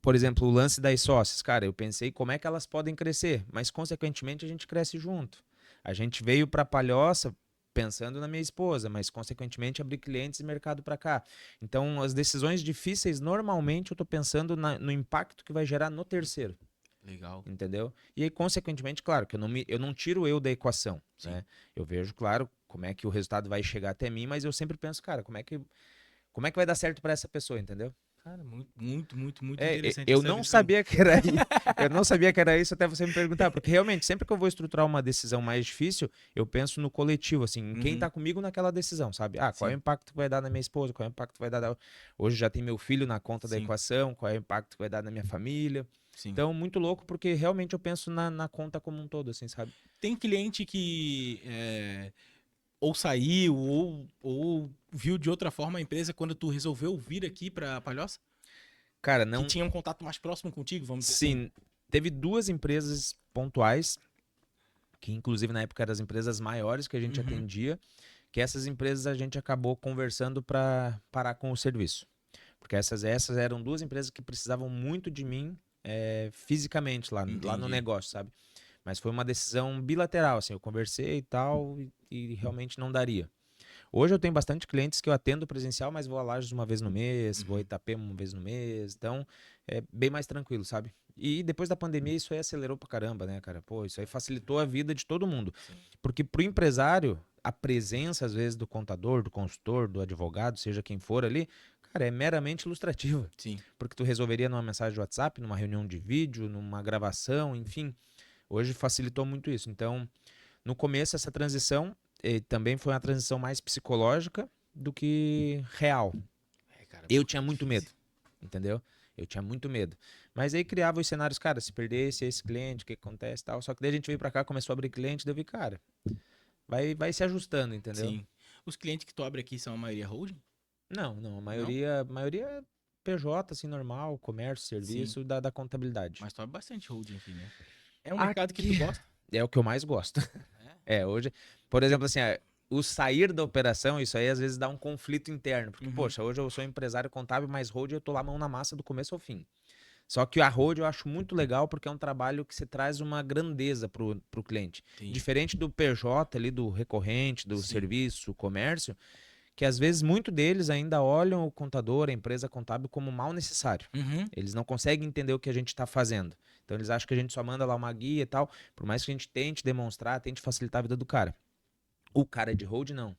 por exemplo, o lance das sócias, cara, eu pensei como é que elas podem crescer, mas consequentemente a gente cresce junto. A gente veio pra Palhoça pensando na minha esposa, mas consequentemente abrir clientes e mercado para cá. Então, as decisões difíceis, normalmente eu tô pensando no impacto que vai gerar no terceiro, Legal. entendeu? E aí, consequentemente, claro, que eu não tiro eu da equação, Sim. né? Eu vejo, claro, como é que o resultado vai chegar até mim, mas eu sempre penso, cara, como é que vai dar certo para essa pessoa, entendeu? Cara, muito, muito, muito, muito interessante Eu essa não visão. sabia que era isso. Eu não sabia que era isso até você me perguntar, porque realmente, sempre que eu vou estruturar uma decisão mais difícil, eu penso no coletivo, assim, em quem Uhum. tá comigo naquela decisão, sabe? Ah, qual é o Sim, impacto que vai dar na minha esposa, qual é o impacto que vai dar Hoje já tem meu filho na conta da sim, equação, qual é o impacto que vai dar na minha família. sim. Então, muito louco, porque realmente eu penso na conta como um todo, assim, sabe? Tem cliente que ou saiu ou viu de outra forma a empresa quando tu resolveu vir aqui pra Palhoça? Cara, Que não. tinha um contato mais próximo contigo, vamos dizer assim? Sim, teve duas empresas pontuais, que inclusive na época eram as empresas maiores que a gente Uhum. atendia, que essas empresas a gente acabou conversando para parar com o serviço. Porque essas eram duas empresas que precisavam muito de mim fisicamente lá no Entendi. negócio, sabe? Mas foi uma decisão bilateral, assim, eu conversei e tal, e realmente não daria. Hoje eu tenho bastante clientes que eu atendo presencial, mas vou a Lages uma vez no mês, vou a Uhum. Itapema uma vez no mês, então é bem mais tranquilo, sabe? E depois da pandemia isso aí acelerou pra caramba, né, cara? Pô, isso aí facilitou a vida de todo mundo. Sim, Porque pro empresário, a presença às vezes do contador, do consultor, do advogado, seja quem for ali, cara, é meramente ilustrativa. sim. Porque tu resolveria numa mensagem de WhatsApp, numa reunião de vídeo, numa gravação, enfim. Hoje facilitou muito isso. Então, no começo, essa transição também foi uma transição mais psicológica do que real. Cara, Eu porque tinha é muito difícil. medo, entendeu? Eu tinha muito medo. Mas aí criava os cenários, cara, se perdesse esse cliente, o que acontece e tal. Só que daí a gente veio pra cá, começou a abrir cliente, daí eu vi, cara, vai se ajustando, entendeu? Sim. Os clientes que tu abre aqui são a maioria holding? Não, a Não? maioria é PJ, assim, normal, comércio, Sim. serviço, da contabilidade. Mas tu abre bastante holding aqui, né? É um mercado que tu gosta? É o que eu mais gosto. Hoje, por exemplo, assim, o sair da operação, isso aí às vezes dá um conflito interno. Porque, Uhum. poxa, hoje eu sou empresário contábil, mas road eu tô lá mão na massa do começo ao fim. Só que a road eu acho muito legal porque é um trabalho que se traz uma grandeza pro cliente. Entendi. Diferente do PJ ali, do recorrente, do Sim. serviço, comércio, que às vezes muito deles ainda olham o contador, a empresa contábil como mal necessário. Uhum. Eles não conseguem entender o que a gente está fazendo. Então eles acham que a gente só manda lá uma guia e tal, por mais que a gente tente demonstrar, tente facilitar a vida do cara. O cara de hold, não.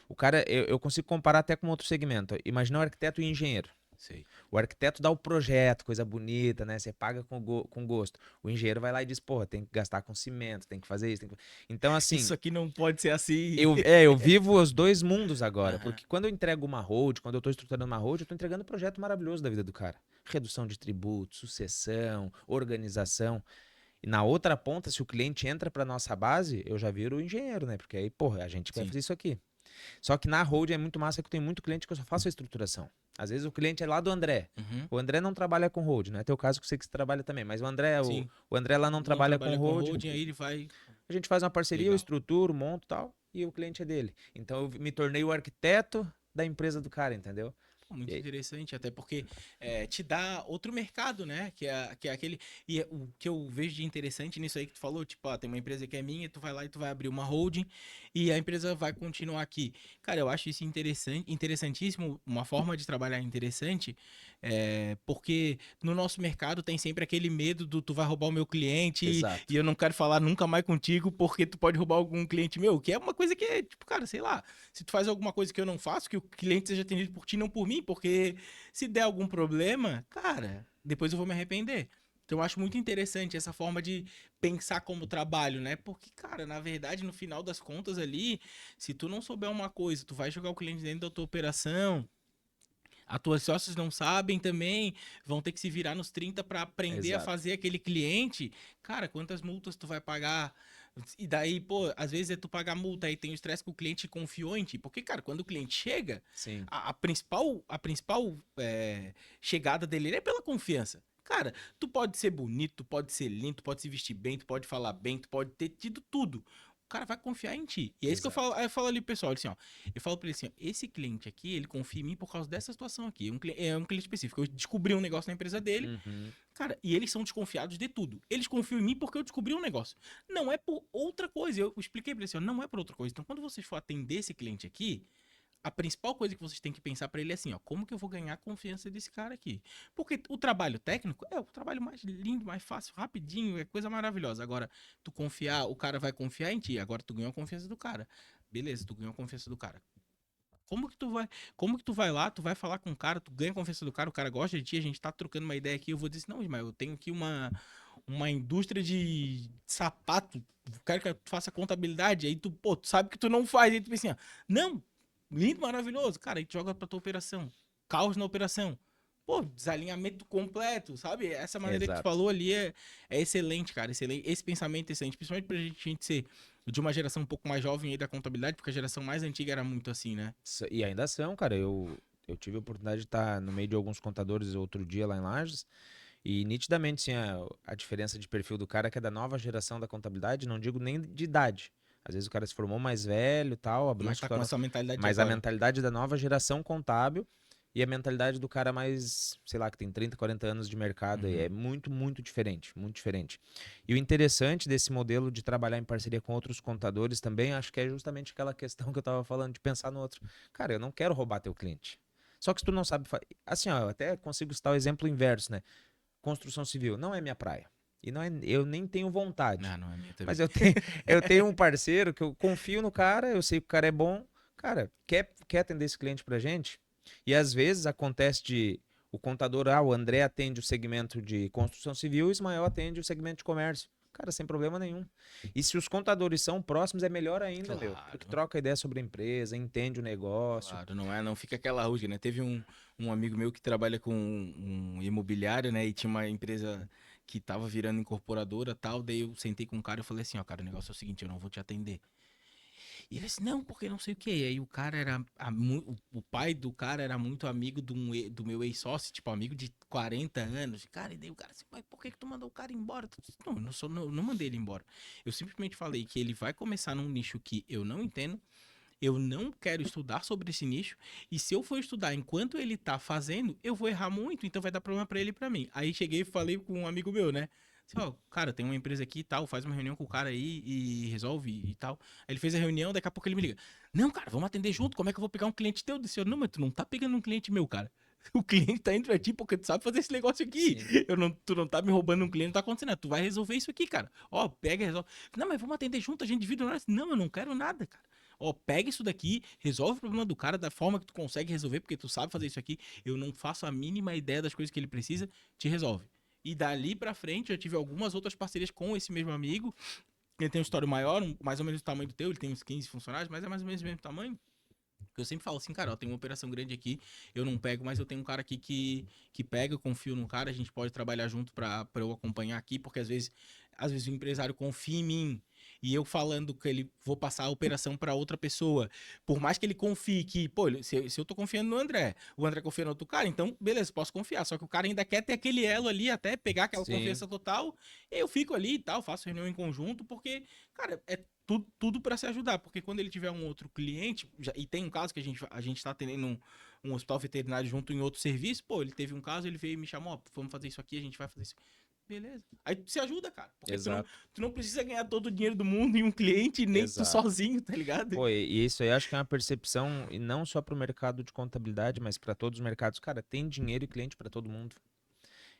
O cara, eu consigo comparar até com outro segmento. Imagina o arquiteto e o engenheiro. Sei. O arquiteto dá o projeto, coisa bonita, né? Você paga com gosto. O engenheiro vai lá e diz, porra, tem que gastar com cimento, tem que fazer isso. Então, assim, Isso aqui não pode ser assim. eu vivo os dois mundos agora. Aham. Porque quando eu entrego uma hold, quando eu estou estruturando uma hold, eu estou entregando um projeto maravilhoso da vida do cara. Redução de tributos, sucessão, organização. E na outra ponta, se o cliente entra para nossa base, eu já viro o engenheiro, né? Porque aí, porra, a gente vai Sim. fazer isso aqui. Só que na hold é muito massa que eu tenho muito cliente que eu só faço a estruturação. Às vezes o cliente é lá do André. Uhum. O André não trabalha com hold, né? Tem o caso que eu sei que você trabalha também, mas o André, o, Sim. o André lá não Não trabalha com trabalha com hold. holding, aí ele vai. A gente faz uma parceria, eu Legal. estruturo, monto e tal, e o cliente é dele. Então eu me tornei o arquiteto da empresa do cara, entendeu? Pô, muito E aí- interessante, até porque te dá outro mercado, né? Que é aquele. E o que eu vejo de interessante nisso aí que tu falou, tipo, tem uma empresa que é minha, tu vai lá e tu vai abrir uma holding e a empresa vai continuar aqui. Cara, eu acho isso interessante, interessantíssimo, uma forma de trabalhar interessante, porque no nosso mercado tem sempre aquele medo do tu vai roubar o meu cliente e Exato. eu não quero falar nunca mais contigo porque tu pode roubar algum cliente meu, que é uma coisa que é, tipo, cara, sei lá. Se tu faz alguma coisa que eu não faço, que o cliente seja atendido por ti, não por mim, porque se der algum problema, cara, depois eu vou me arrepender. Então eu acho muito interessante essa forma de pensar como trabalho, né? Porque, cara, na verdade, no final das contas ali, se tu não souber uma coisa, tu vai jogar o cliente dentro da tua operação, as tuas sócios não sabem também, vão ter que se virar nos 30 para aprender a Exato. fazer aquele cliente. Cara, quantas multas tu vai pagar? E daí, pô, às vezes é tu pagar multa, aí tem o estresse que o cliente confiou em ti. Porque, cara, quando o cliente chega, Sim. a principal chegada dele é pela confiança. Cara, tu pode ser bonito, tu pode ser lindo, tu pode se vestir bem, tu pode falar bem, tu pode ter tido tudo. O cara vai confiar em ti. E é isso que eu falo, Exato. aí eu falo ali pro pessoal, assim, ó. Eu falo pra ele assim, ó, esse cliente aqui, ele confia em mim por causa dessa situação aqui. É um cliente específico. Eu descobri um negócio na empresa dele, Uhum. cara, e eles são desconfiados de tudo. Eles confiam em mim porque eu descobri um negócio. Não é por outra coisa. Eu expliquei pra ele assim, ó, não é por outra coisa. Então, quando vocês for atender esse cliente aqui, a principal coisa que vocês têm que pensar pra ele é assim, ó, como que eu vou ganhar a confiança desse cara aqui? Porque o trabalho técnico é o trabalho mais lindo, mais fácil, rapidinho, é coisa maravilhosa. Agora, tu confiar, o cara vai confiar em ti. Agora tu ganhou a confiança do cara. Beleza, tu ganhou a confiança do cara. Como que tu vai lá, tu vai falar com o cara, tu ganha a confiança do cara gosta de ti, a gente tá trocando uma ideia aqui, eu vou dizer assim, não, mas eu tenho aqui uma indústria de sapato, quero que tu faça contabilidade, aí tu, pô, tu sabe que tu não faz, aí tu pensa assim, ó, não, lindo, maravilhoso, cara, aí tu joga pra tua operação, caos na operação, pô, desalinhamento completo, sabe? Essa maneira que tu Exato. falou ali é excelente, cara, excelente, esse pensamento é excelente, principalmente pra gente ser de uma geração um pouco mais jovem aí da contabilidade, porque a geração mais antiga era muito assim, né? E ainda são, cara. Eu tive a oportunidade de estar no meio de alguns contadores outro dia lá em Lages. E nitidamente, sim, a diferença de perfil do cara que é da nova geração da contabilidade, não digo nem de idade. Às vezes o cara se formou mais velho, tal, abriu um Mas tá com escritório, essa mentalidade de mas a agora. mentalidade da nova geração contábil e a mentalidade do cara mais, sei lá, que tem 30, 40 anos de mercado aí, é Uhum. muito, muito diferente, muito diferente. E o interessante desse modelo de trabalhar em parceria com outros contadores também, acho que é justamente aquela questão que eu tava falando, de pensar no outro. Cara, eu não quero roubar teu cliente. Só que se tu não sabe, assim, ó, eu até consigo citar o exemplo inverso, né? Construção civil não é minha praia. E não é, eu nem tenho vontade. Não, não é minha Mas também. eu tenho um parceiro que eu confio no cara, eu sei que o cara é bom. Cara, quer atender esse cliente pra gente? E às vezes acontece de o contador, o André atende o segmento de construção civil, o Ismael atende o segmento de comércio. Cara, sem problema nenhum. E se os contadores são próximos, é melhor ainda, meu. Porque Claro, troca ideia sobre a empresa, entende o negócio. claro, não fica aquela rusga, né? Teve um amigo meu que trabalha com um imobiliário, né? E tinha uma empresa que tava virando incorporadora e tal. Daí eu sentei com o cara e falei assim, ó, cara, o negócio é o seguinte, eu não vou te atender. E ele disse, não, porque não sei o quê. E aí o cara era, o pai do cara era muito amigo do meu ex-sócio, tipo, amigo de 40 anos. Cara, e daí o cara disse, mas por que que tu mandou o cara embora? Eu disse, não, não mandei ele embora. Eu simplesmente falei que ele vai começar num nicho que eu não entendo, eu não quero estudar sobre esse nicho, e se eu for estudar enquanto ele tá fazendo, eu vou errar muito, então vai dar problema pra ele e pra mim. Aí cheguei e falei com um amigo meu, né? Assim, ó, cara, tem uma empresa aqui e tal, faz uma reunião com o cara aí e resolve e tal. Aí ele fez a reunião, daqui a pouco ele me liga. Não, cara, vamos atender junto, como é que eu vou pegar um cliente teu? Eu disse, não, mas tu não tá pegando um cliente meu, cara. O cliente tá indo pra ti porque tu sabe fazer esse negócio aqui. Sim. Tu não tá me roubando um cliente, não tá acontecendo nada. Tu vai resolver isso aqui, cara. Ó, pega e resolve. Não, mas vamos atender junto, a gente divide o nosso. Não, eu não quero nada, cara. Ó, pega isso daqui, resolve o problema do cara da forma que tu consegue resolver, porque tu sabe fazer isso aqui. Eu não faço a mínima ideia das coisas que ele precisa, te resolve. E dali pra frente, eu tive algumas outras parcerias com esse mesmo amigo. Ele tem um história maior, mais ou menos do tamanho do teu, ele tem uns 15 funcionários, mas é mais ou menos o mesmo tamanho. Eu sempre falo assim, cara, ó, tem uma operação grande aqui, eu não pego, mas eu tenho um cara aqui que pega, eu confio no cara, a gente pode trabalhar junto pra eu acompanhar aqui, porque às vezes o empresário confia em mim e eu falando que ele vou passar a operação pra outra pessoa, por mais que ele confie que, pô, se eu tô confiando no André, o André confia no outro cara, então beleza, posso confiar, só que o cara ainda quer ter aquele elo ali até pegar aquela Sim, confiança total, e eu fico ali e tal, faço reunião em conjunto, porque, cara, é tudo para se ajudar, porque quando ele tiver um outro cliente, e tem um caso que a gente tá tendo um hospital veterinário junto em outro serviço, pô, ele teve um caso, ele veio e me chamou, ó, vamos fazer isso aqui, a gente vai fazer isso. Beleza. Aí tu se ajuda, cara. Porque exato, tu não precisa ganhar todo o dinheiro do mundo em um cliente, nem tu exato. sozinho, tá ligado? Pô, e isso aí acho que é uma percepção, e não só para o mercado de contabilidade, mas para todos os mercados. Cara, tem dinheiro e cliente para todo mundo.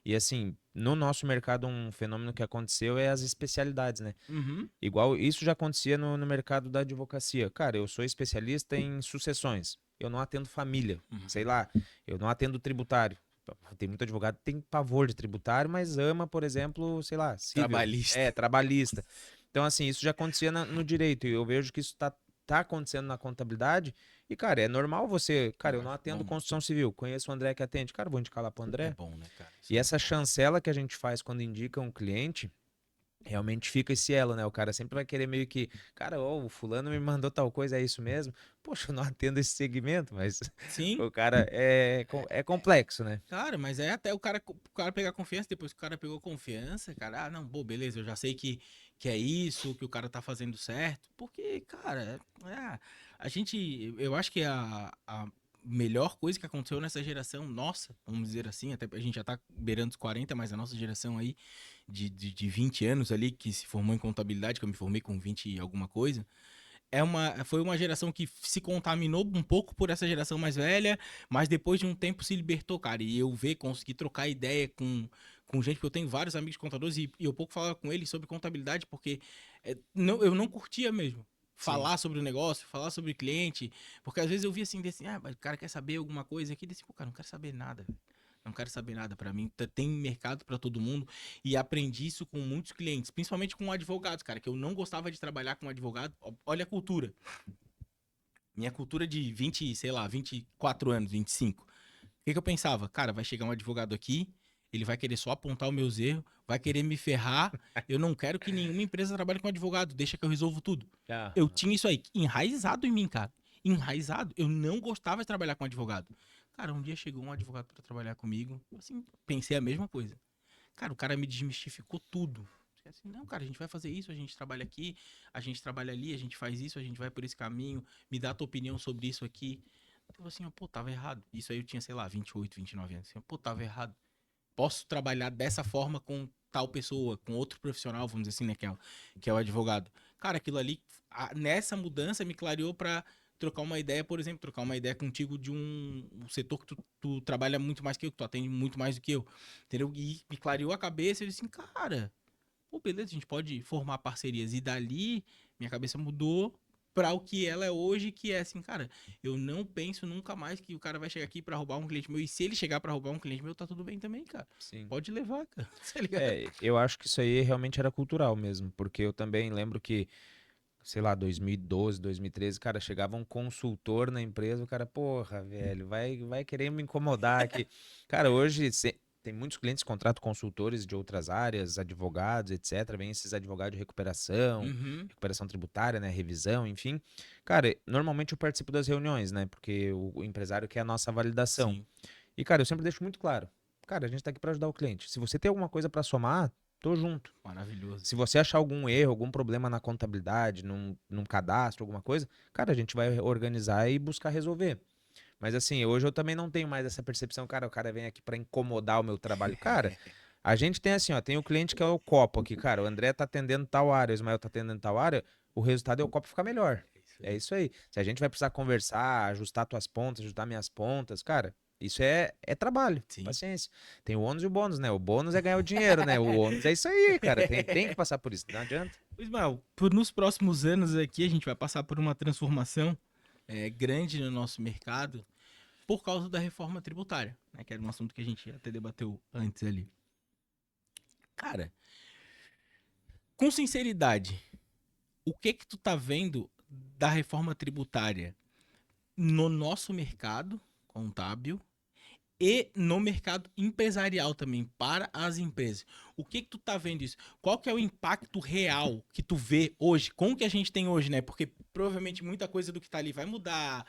E assim, no nosso mercado, um fenômeno que aconteceu é as especialidades, né? Uhum. Igual isso já acontecia no mercado da advocacia. Cara, eu sou especialista em sucessões. Eu não atendo família. Sei Uhum. lá, eu não atendo tributário. Tem muito advogado que tem pavor de tributário, mas ama, por exemplo, sei lá, civil. Trabalhista. É, trabalhista. Então, assim, isso já acontecia no direito. E eu vejo que isso tá acontecendo na contabilidade. E, cara, é normal você. Cara, Eu eu não acho atendo bom. construção civil. Conheço o André que atende. Cara, vou indicar lá pro É André. bom, né, cara? Isso E é muito essa bom. chancela que a gente faz quando indica um cliente. Realmente fica esse elo, né? O cara sempre vai querer meio que, cara, ó, o fulano me mandou tal coisa, é isso mesmo? Poxa, eu não atendo esse segmento, mas Sim, o cara é complexo, né? cara, mas é até o cara pegar confiança, depois que o cara pegou confiança, cara, não, pô, beleza, eu já sei que é isso, que o cara tá fazendo certo, porque, cara, a gente, eu acho que a melhor coisa que aconteceu nessa geração nossa, vamos dizer assim, até a gente já tá beirando os 40, mas a nossa geração aí de 20 anos ali, que se formou em contabilidade, que eu me formei com 20 e alguma coisa, foi uma geração que se contaminou um pouco por essa geração mais velha, mas depois de um tempo se libertou, cara. E eu consegui trocar ideia com gente, porque eu tenho vários amigos contadores e eu pouco falava com eles sobre contabilidade, porque eu não curtia mesmo. Sim. Falar sobre o negócio, falar sobre o cliente, porque às vezes eu via assim, desse, mas o cara quer saber alguma coisa aqui, desse, pô, cara, não quero saber nada, velho. Não quero saber nada para mim. Tem mercado para todo mundo e aprendi isso com muitos clientes, principalmente com advogados, cara, que eu não gostava de trabalhar com advogado. Olha a cultura. Minha cultura de 20, sei lá, 24 anos, 25. O que eu pensava? Cara, vai chegar um advogado aqui, ele vai querer só apontar os meus erros, vai querer me ferrar. Eu não quero que nenhuma empresa trabalhe com advogado, deixa que eu resolvo tudo. Ah, Eu tinha isso aí enraizado em mim, cara. Enraizado. Eu não gostava de trabalhar com advogado. Cara, um dia chegou um advogado para trabalhar comigo, assim, pensei a mesma coisa. Cara, o cara me desmistificou tudo. Assim, não, cara, a gente vai fazer isso, a gente trabalha aqui, a gente trabalha ali, a gente faz isso, a gente vai por esse caminho, me dá a tua opinião sobre isso aqui. Eu assim, pô, tava errado. Isso aí eu tinha, sei lá, 28, 29 anos. Assim, pô, tava errado. Posso trabalhar dessa forma com tal pessoa, com outro profissional, vamos dizer assim, né, que é o advogado. Cara, aquilo ali, nessa mudança, me clareou pra trocar uma ideia, por exemplo, trocar uma ideia contigo de um setor que tu trabalha muito mais que eu, que tu atende muito mais do que eu, entendeu? E me clareou a cabeça e eu disse assim, cara, pô, beleza, a gente pode formar parcerias. E dali, minha cabeça mudou pra o que ela é hoje, que é assim, cara, eu não penso nunca mais que o cara vai chegar aqui pra roubar um cliente meu. E se ele chegar pra roubar um cliente meu, tá tudo bem também, cara. sim. Pode levar, cara. Tá ligado? É, eu acho que isso aí realmente era cultural mesmo, porque eu também lembro que, sei lá, 2012, 2013, cara, chegava um consultor na empresa, o cara, porra, velho, vai querer me incomodar aqui. Cara, hoje, tem muitos clientes que contratam consultores de outras áreas, advogados, etc. Vem esses advogados de Uhum. recuperação tributária, né? Revisão, enfim. Cara, normalmente eu participo das reuniões, né? Porque o empresário quer a nossa validação. Sim, E, cara, eu sempre deixo muito claro. Cara, a gente tá aqui para ajudar o cliente. Se você tem alguma coisa para somar, tô junto. maravilhoso. Se você achar algum erro, algum problema na contabilidade, num cadastro, alguma coisa, cara, a gente vai organizar e buscar resolver. Mas assim, hoje eu também não tenho mais essa percepção, cara, o cara vem aqui para incomodar o meu trabalho. Cara, a gente tem assim, ó, tem o cliente que é o copo aqui, cara, o André tá atendendo tal área, o Ismael tá atendendo tal área, o resultado é o copo ficar melhor. É isso É aí. isso aí. Se a gente vai precisar conversar, ajustar tuas pontas, ajustar minhas pontas, cara, isso é trabalho, Sim. paciência. Tem o ônus e o bônus, né? O bônus é ganhar o dinheiro, né? O ônus é isso aí, cara. Tem que passar por isso, não adianta. Ismael, nos próximos anos aqui, a gente vai passar por uma transformação grande no nosso mercado por causa da reforma tributária, né? Que era um assunto que a gente até debateu antes ali. Cara, com sinceridade, o que que tu tá vendo da reforma tributária no nosso mercado contábil e no mercado empresarial também, para as empresas? O que que tu tá vendo isso? Qual que é o impacto real que tu vê hoje, com o que a gente tem hoje, né? Porque provavelmente muita coisa do que tá ali vai mudar,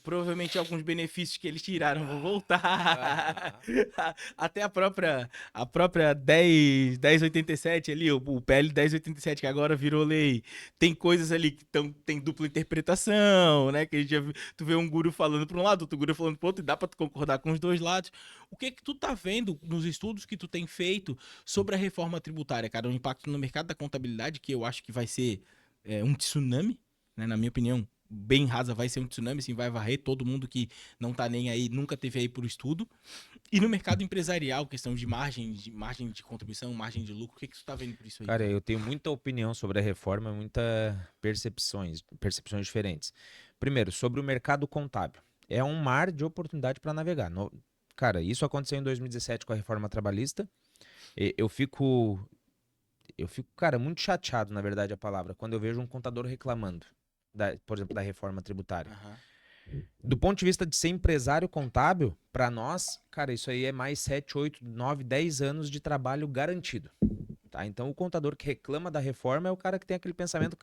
provavelmente alguns benefícios que eles tiraram vão voltar. Aham. Até a própria 1087 ali, o PL 1087 que agora virou lei, tem coisas ali que tem dupla interpretação, né? Que a gente já viu, tu vê um guru falando para um lado, outro guru falando para outro, e dá para tu concordar com os dois lados. O que que tu tá vendo nos estudos que tu tem feito sobre a reforma tributária, cara? O impacto no mercado da contabilidade, que eu acho que vai ser um tsunami, né? Na minha opinião, bem rasa, vai ser um tsunami, assim, vai varrer todo mundo que não tá nem aí, nunca teve aí por estudo. E no mercado empresarial, questão de margem de contribuição, margem de lucro, o que que tu tá vendo por isso aí, Cara, cara? eu tenho muita opinião sobre a reforma, muitas percepções diferentes. Primeiro, sobre o mercado contábil. É um mar de oportunidade para navegar. Cara, isso aconteceu em 2017 com a reforma trabalhista. Eu fico, cara, muito chateado, na verdade, a palavra, quando eu vejo um contador reclamando, por exemplo, da reforma tributária. Aham. Do ponto de vista de ser empresário contábil, para nós, cara, isso aí é mais 7, 8, 9, 10 anos de trabalho garantido. Tá? Então, o contador que reclama da reforma é o cara que tem aquele pensamento: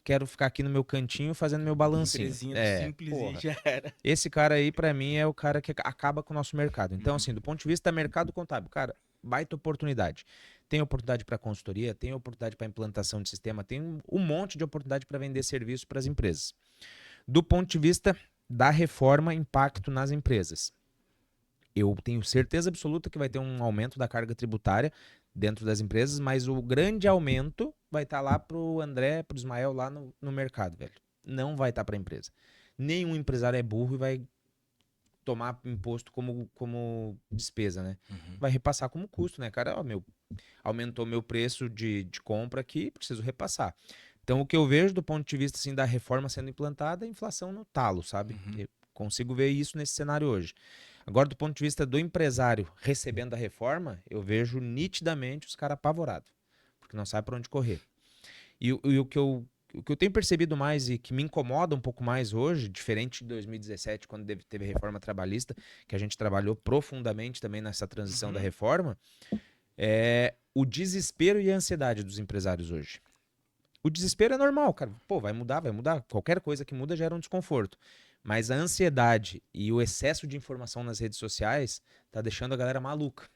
quero ficar aqui no meu cantinho fazendo meu balancinho. Empresinha do É, simples e porra. já era. Esse cara aí, pra mim, é o cara que acaba com o nosso mercado. Então, Uhum. assim, do ponto de vista mercado contábil, cara, baita oportunidade. Tem oportunidade para consultoria, tem oportunidade para implantação de sistema, tem um monte de oportunidade para vender serviço para as empresas. Do ponto de vista da reforma, impacto nas empresas. Eu tenho certeza absoluta que vai ter um aumento da carga tributária dentro das empresas, mas o grande aumento vai estar lá pro André, pro Ismael lá no mercado, velho. Não vai estar para a empresa. Nenhum empresário é burro e vai tomar imposto como despesa, né? Uhum. Vai repassar como custo, né, cara? Ó, aumentou meu preço de compra aqui, preciso repassar. Então, o que eu vejo do ponto de vista assim, da reforma sendo implantada é a inflação no talo, sabe? Uhum. Eu consigo ver isso nesse cenário hoje. Agora, do ponto de vista do empresário recebendo a reforma, eu vejo nitidamente os caras apavorados, porque não sabe para onde correr. E o que eu tenho percebido mais e que me incomoda um pouco mais hoje, diferente de 2017, quando teve a reforma trabalhista, que a gente trabalhou profundamente também nessa transição da Uhum. reforma, é o desespero e a ansiedade dos empresários hoje. O desespero é normal, cara. Pô, vai mudar, vai mudar. Qualquer coisa que muda gera um desconforto. Mas a ansiedade e o excesso de informação nas redes sociais tá deixando a galera maluca.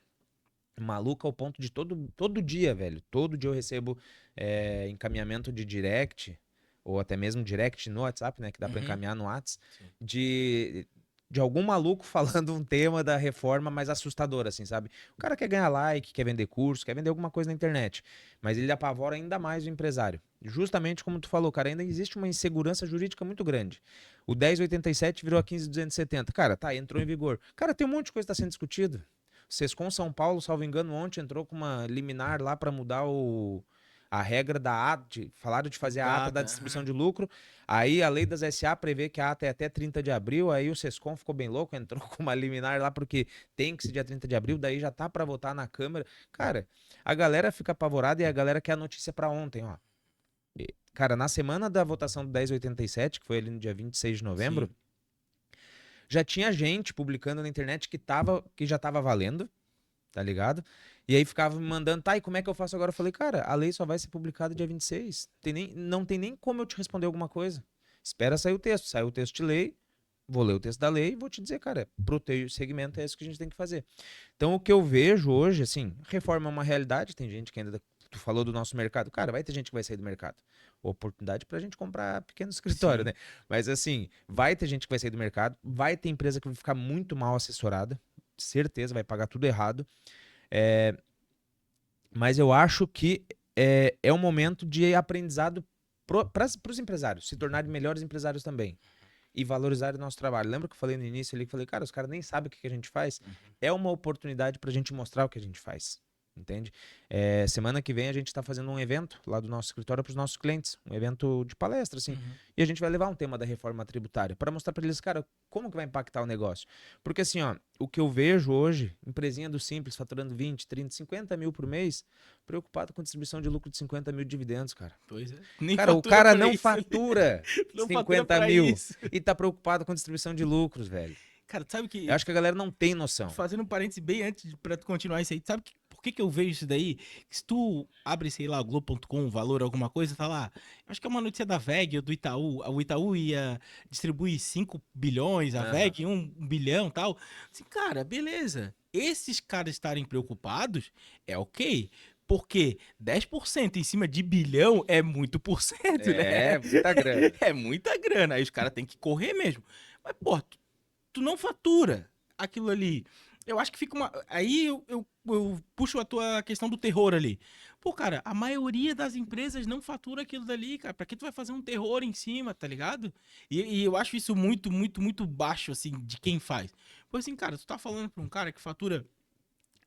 Maluca ao ponto de todo dia, velho. Todo dia eu recebo encaminhamento de direct, ou até mesmo direct no WhatsApp, né? Que dá pra Uhum. encaminhar no WhatsApp, Sim. de algum maluco falando um tema da reforma mais assustador, assim, sabe? O cara quer ganhar like, quer vender curso, quer vender alguma coisa na internet, mas ele apavora ainda mais o empresário. Justamente como tu falou, cara, ainda existe uma insegurança jurídica muito grande. O 1087 virou a 15.270. Cara, tá, entrou em vigor. Cara, tem um monte de coisa que tá sendo discutido. O Sescom São Paulo, salvo engano, ontem entrou com uma liminar lá para mudar a regra da ata, falaram de fazer a ata da Data. distribuição Aham. de lucro. Aí a lei das SA prevê que a ata é até 30 de abril, aí o Sescom ficou bem louco, entrou com uma liminar lá porque tem que ser dia 30 de abril, daí já tá para votar na Câmara. Cara, a galera fica apavorada e a galera quer a notícia para ontem, ó. Cara, na semana da votação do 1087, que foi ali no dia 26 de Sim. novembro, já tinha gente publicando na internet que já estava valendo. tá ligado? E aí ficava me mandando, tá, e como é que eu faço agora? Eu falei, cara, a lei só vai ser publicada dia 26. Não tem nem como eu te responder alguma coisa. Espera sair o texto. Saiu o texto de lei, vou ler o texto da lei e vou te dizer, cara, pro teu segmento é isso que a gente tem que fazer. Então, o que eu vejo hoje, assim, reforma é uma realidade. Tem gente que ainda. Tu falou do nosso mercado. Cara, vai ter gente que vai sair do mercado. Oportunidade pra gente comprar pequeno escritório, Sim. né? Mas, assim, vai ter gente que vai sair do mercado. Vai ter empresa que vai ficar muito mal assessorada. Certeza, vai pagar tudo errado. É, mas eu acho que é um momento de aprendizado para os empresários, se tornarem melhores empresários também. E valorizar o nosso trabalho. Lembra que eu falei no início ali, que eu falei, cara, os caras nem sabem o que a gente faz. É uma oportunidade pra gente mostrar o que a gente faz. Entende? Semana que vem a gente está fazendo um evento lá do nosso escritório para os nossos clientes, um evento de palestra, assim. Uhum. E a gente vai levar um tema da reforma tributária para mostrar para eles, cara, como que vai impactar o negócio. Porque assim, ó, o que eu vejo hoje, empresinha do Simples faturando 20, 30, 50 mil por mês, preocupado com distribuição de lucro de 50 mil de dividendos, cara. Pois é. Nem Cara, o fatura cara pra não isso. fatura Não fatura 50 pra mil isso. e tá preocupado com distribuição de lucros, velho. Cara, sabe Eu que, acho que a galera não tem noção. fazendo um parênteses bem antes pra tu continuar isso aí, sabe por que eu vejo isso daí? Que se tu abre, sei lá, Globo.com, Valor, alguma coisa, tá lá. Eu acho que é uma notícia da VEG ou do Itaú. O Itaú ia distribuir 5 bilhões, a Aham. VEG 1 bilhão e tal. Assim, cara, beleza. Esses caras estarem preocupados é ok. Porque 10% em cima de bilhão é muito por cento, né? É, muita grana. É muita grana. Aí os caras têm que correr mesmo. Mas, pô, tu não fatura aquilo ali. Eu acho que fica uma. Aí eu puxo a tua questão do terror ali. Pô, cara, a maioria das empresas não fatura aquilo dali, cara. Pra que tu vai fazer um terror em cima, tá ligado? E eu acho isso muito, muito, muito baixo, assim, de quem faz. Pois assim, cara, tu tá falando pra um cara que fatura.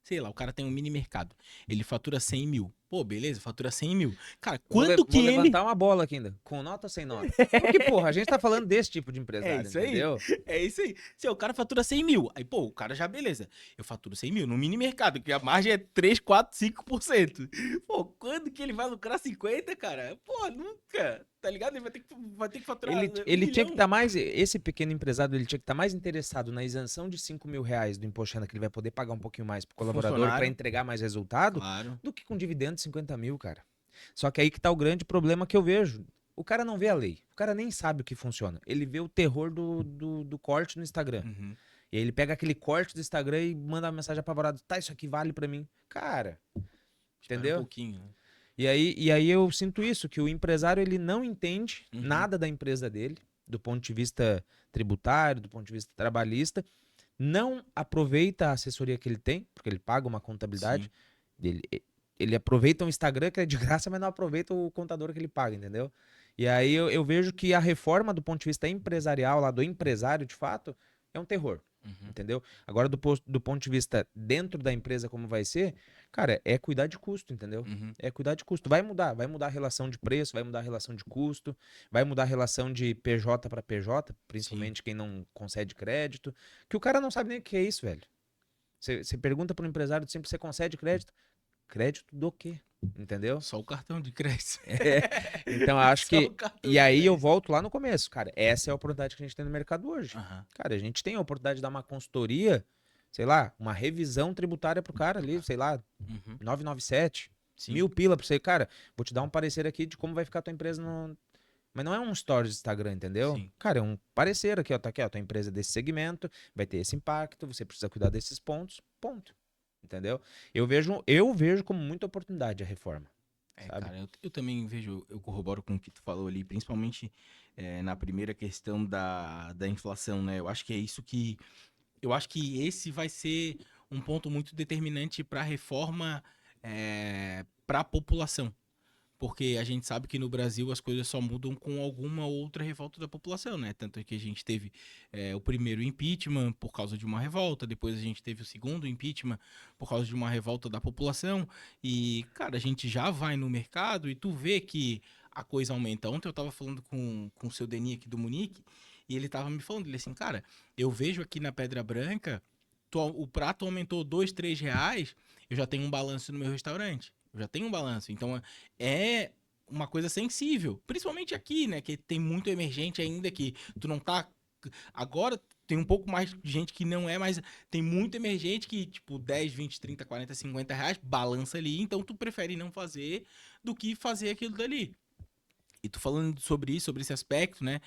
Sei lá, o cara tem um mini mercado. Ele fatura 100 mil. Pô, beleza, fatura 100 mil. Cara, quando Vou que ele. levantar uma bola aqui ainda, com nota ou sem nota. Porque, porra, a gente tá falando desse tipo de É empresário, isso aí. entendeu? É isso aí. Se o cara fatura 100 mil, aí, pô, o cara já, beleza. Eu faturo 100 mil no mini mercado, que a margem é 3, 4, 5%. Pô, quando que ele vai lucrar 50, cara? Pô, nunca. Tá ligado? Ele vai ter que faturar um Ele tinha que milhão. estar mais, esse pequeno empresário, ele tinha que estar mais interessado na isenção de 5 mil reais do imposto de renda, que ele vai poder pagar um pouquinho mais pro colaborador para Funcionário, entregar mais resultado, claro. do que com dividendo de 50 mil, cara. Só que aí que tá o grande problema que eu vejo. O cara não vê a lei. O cara nem sabe o que funciona. Ele vê o terror do corte no Instagram. Uhum. E aí ele pega aquele corte do Instagram e manda uma mensagem apavorada. Tá, isso aqui vale pra mim. Cara, Espera um entendeu? pouquinho, né? E aí eu sinto isso, que o empresário ele não entende Uhum. nada da empresa dele, do ponto de vista tributário, do ponto de vista trabalhista, não aproveita a assessoria que ele tem, porque ele paga uma Sim. contabilidade, ele, ele aproveita o Instagram que é de graça, mas não aproveita o contador que ele paga, entendeu? E aí eu vejo que a reforma do ponto de vista empresarial, lá do empresário de fato, é um terror. Uhum. Entendeu? Agora, do ponto de vista dentro da empresa, como vai ser, cara, é cuidar de custo, entendeu? Uhum. É cuidar de custo. Vai mudar a relação de preço, vai mudar a relação de custo, vai mudar a relação de PJ para PJ, Sim. principalmente quem não concede crédito, que o cara não sabe nem o que é isso, velho. Você pergunta para um empresário sempre, você concede crédito? Crédito do quê? Entendeu? Só o cartão de crédito. Então, eu acho Só o que. cartão E de aí eu crédito. volto lá no começo, cara. Essa é a oportunidade que a gente tem no mercado hoje. Aham. Cara, a gente tem a oportunidade de dar uma consultoria, sei lá, uma revisão tributária pro cara ali, sei lá, Uhum. 997, Sim. 1.000 pila pra você. Cara, vou te dar um parecer aqui de como vai ficar a tua empresa no. Mas não é um stories do Instagram, entendeu? Sim. Cara, é um parecer aqui, ó. Tá aqui, ó. Tua empresa é desse segmento, vai ter esse impacto, você precisa cuidar desses pontos. Ponto. Entendeu? Eu vejo como muita oportunidade a reforma, É, sabe? cara, eu também vejo, eu corroboro com o que tu falou ali, principalmente na primeira questão da inflação, né? Eu acho que é isso que. Eu acho que esse vai ser um ponto muito determinante para a reforma para a população. Porque a gente sabe que no Brasil as coisas só mudam com alguma outra revolta da população, né? Tanto que a gente teve o primeiro impeachment por causa de uma revolta, depois a gente teve o segundo impeachment por causa de uma revolta da população. E, cara, a gente já vai no mercado e tu vê que a coisa aumenta. Ontem eu tava falando com o seu Denis aqui do Munique e ele tava me falando, ele assim, cara, eu vejo aqui na Pedra Branca, o prato aumentou 2, 3 reais, eu já tenho um balanço no meu restaurante. Eu já tenho um balanço. Então é uma coisa sensível. Principalmente aqui, né? Que tem muito emergente ainda que tu não tá. Agora tem um pouco mais de gente que não é, mas tem muito emergente que, tipo, 10, 20, 30, 40, 50 reais, balança ali, então tu prefere não fazer do que fazer aquilo dali. E tu falando sobre isso, sobre esse aspecto, né?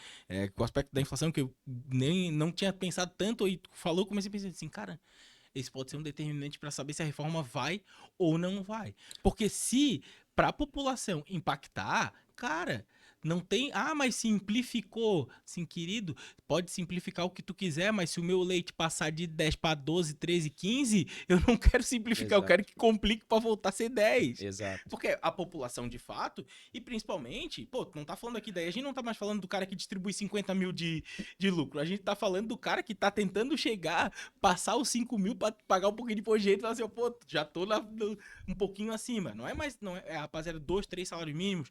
Com o aspecto da inflação, que eu nem não tinha pensado tanto, e tu falou, comecei a pensar assim, cara, esse pode ser um determinante para saber se a reforma vai ou não vai. Porque se para a população impactar, cara, não tem. Ah, mas simplificou. Sim, querido, pode simplificar o que tu quiser, mas se o meu leite passar de 10 para 12, 13, 15, eu não quero simplificar, eu quero Exato, que complique para voltar a ser 10. exato. Porque a população de fato, e principalmente, pô, tu não tá falando aqui daí, a gente não tá mais falando do cara que distribui 50 mil de lucro, a gente tá falando do cara que tá tentando chegar, passar os 5 mil pra pagar um pouquinho de imposto e falar assim, pô, já tô um pouquinho acima. Não é mais, não é, rapaziada, 2, 3 salários mínimos,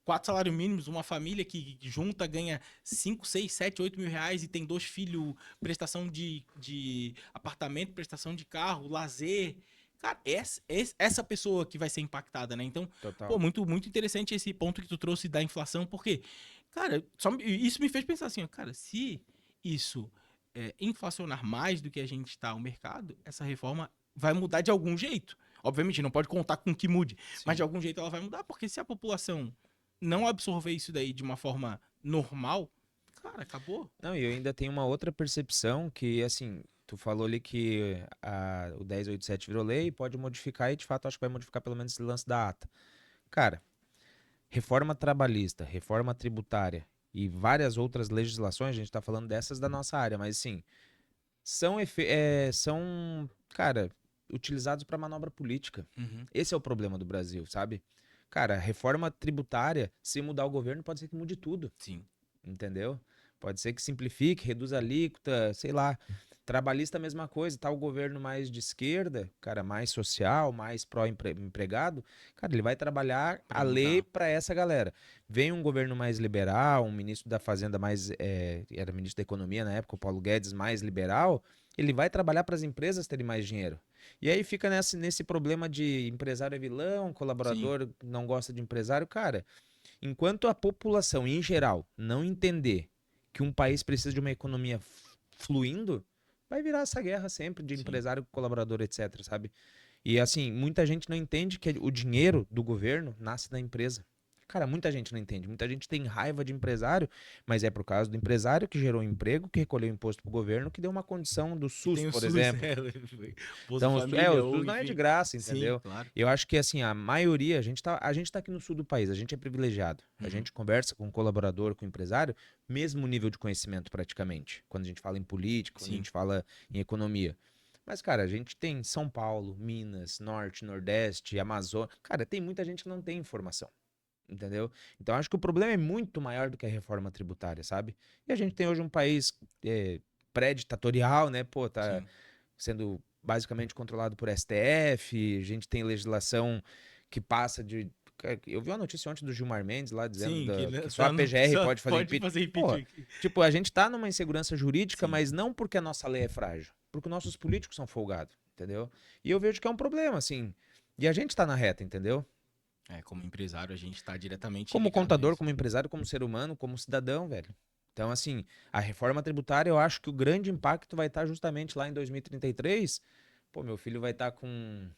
4 salários mínimos, uma família que junta ganha 5, 6, 7, 8 mil reais e tem 2 filhos, prestação de apartamento, prestação de carro, lazer. Cara, essa pessoa que vai ser impactada, né? Então, pô, Total. muito, muito interessante esse ponto que tu trouxe da inflação, porque, cara, isso me fez pensar assim, ó, cara, se isso inflacionar mais do que a gente está ao mercado, essa reforma vai mudar de algum jeito. Obviamente, não pode contar com que mude, mas de Sim. algum jeito ela vai mudar, porque se a população não absorver isso daí de uma forma normal, cara, acabou. Não, e eu ainda tenho uma outra percepção que, assim, tu falou ali que o 1087 virou lei, pode modificar e, de fato, acho que vai modificar pelo menos esse lance da ata. Cara, reforma trabalhista, reforma tributária e várias outras legislações, a gente tá falando dessas da nossa área, mas, assim, são, cara, utilizados para manobra política. Uhum. Esse é o problema do Brasil, sabe? Cara, reforma tributária, se mudar o governo, pode ser que mude tudo. Sim. Entendeu? Pode ser que simplifique, reduza a alíquota, sei lá. Trabalhista, a mesma coisa. Tá o governo mais de esquerda, cara, mais social, mais pró-empregado, cara, ele vai trabalhar Pra a lei mudar. para essa galera. Vem um governo mais liberal, um ministro da Fazenda mais. Era ministro da Economia na época, o Paulo Guedes, mais liberal, ele vai trabalhar para as empresas terem mais dinheiro. E aí fica nesse problema de empresário é vilão, Sim. colaborador não gosta de empresário, cara. Enquanto a população em geral não entender que um país precisa de uma economia fluindo, vai virar essa guerra sempre de Sim. empresário, colaborador, etc, sabe? E assim, muita gente não entende que o dinheiro do governo nasce da empresa. Cara, muita gente não entende. Muita gente tem raiva de empresário, mas é por causa do empresário que gerou emprego, que recolheu imposto pro governo, que deu uma condição do Que SUS, tem o por SUS, exemplo. Bolsa Então, Família, o ou SUS não é de enfim. graça, Sim, entendeu? claro. Eu acho que, assim, a maioria, a gente tá aqui no sul do país, a gente é privilegiado. A Uhum. gente conversa com o colaborador, com o empresário, mesmo nível de conhecimento praticamente, quando a gente fala em política, quando a Sim. gente fala em economia. Mas, cara, a gente tem São Paulo, Minas, Norte, Nordeste, Amazônia. Cara, tem muita gente que não tem informação, entendeu? Então, acho que o problema é muito maior do que a reforma tributária, sabe? E a gente tem hoje um país pré-ditatorial, né? Pô, tá Sim. sendo basicamente controlado por STF, a gente tem legislação que passa de. Eu vi uma notícia ontem do Gilmar Mendes lá dizendo Sim, que que só a só, não, PGR só pode fazer pode impeachment. fazer Porra, impeachment aqui. tipo, a gente tá numa insegurança jurídica, Sim. mas não porque a nossa lei é frágil, porque nossos políticos são folgados, entendeu? E eu vejo que é um problema, assim. E a gente tá na reta, entendeu? Como empresário, a gente está diretamente Como ligado a contador, isso. como empresário, como ser humano, como cidadão, velho. Então, assim, a reforma tributária, eu acho que o grande impacto vai estar justamente lá em 2033. Pô, meu filho vai estar com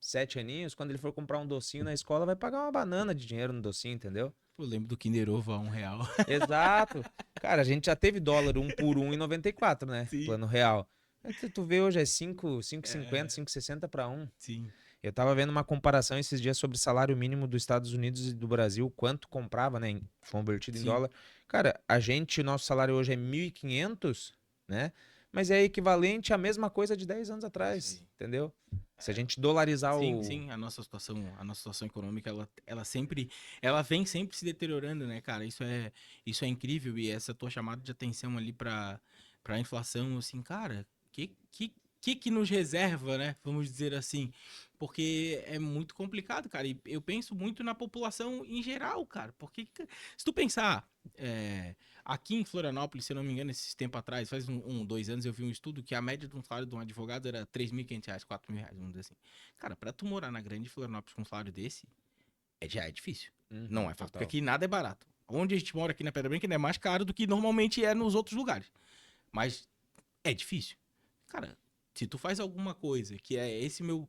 7 aninhos, quando ele for comprar um docinho na escola, vai pagar uma banana de dinheiro no docinho, entendeu? Eu lembro do Kinder Ovo a R$ 1. Exato. Cara, a gente já teve dólar 1 por 1,94, né? Sim. Plano real. Aí tu vê hoje é 5,50, É, 5,60 para um. sim. Eu tava vendo uma comparação esses dias sobre salário mínimo dos Estados Unidos e do Brasil, quanto comprava, né, convertido em Sim. dólar. Cara, o nosso salário hoje é 1.500, né? Mas é equivalente à mesma coisa de 10 anos Isso atrás, aí. entendeu? Se a gente dolarizar Sim, o. sim, a nossa situação econômica, ela sempre, ela vem sempre se deteriorando, né, cara? Isso é incrível e essa tua chamada de atenção ali para a inflação, assim, cara, que nos reserva, né? Vamos dizer assim, porque é muito complicado, cara. E eu penso muito na população em geral, cara, porque se tu pensar aqui em Florianópolis, se eu não me engano, esses tempo atrás, faz 2 anos, eu vi um estudo que a média de um salário de um advogado era R$ 3.500, R$ 4.000, vamos dizer assim. Cara, pra tu morar na grande Florianópolis com um salário desse, já é difícil. Não Uhum, é fácil, porque total. aqui nada é barato. Onde a gente mora aqui na Pedra Branca ainda é mais caro do que normalmente é nos outros lugares. Mas é difícil. Cara, se tu faz alguma coisa, que é esse meu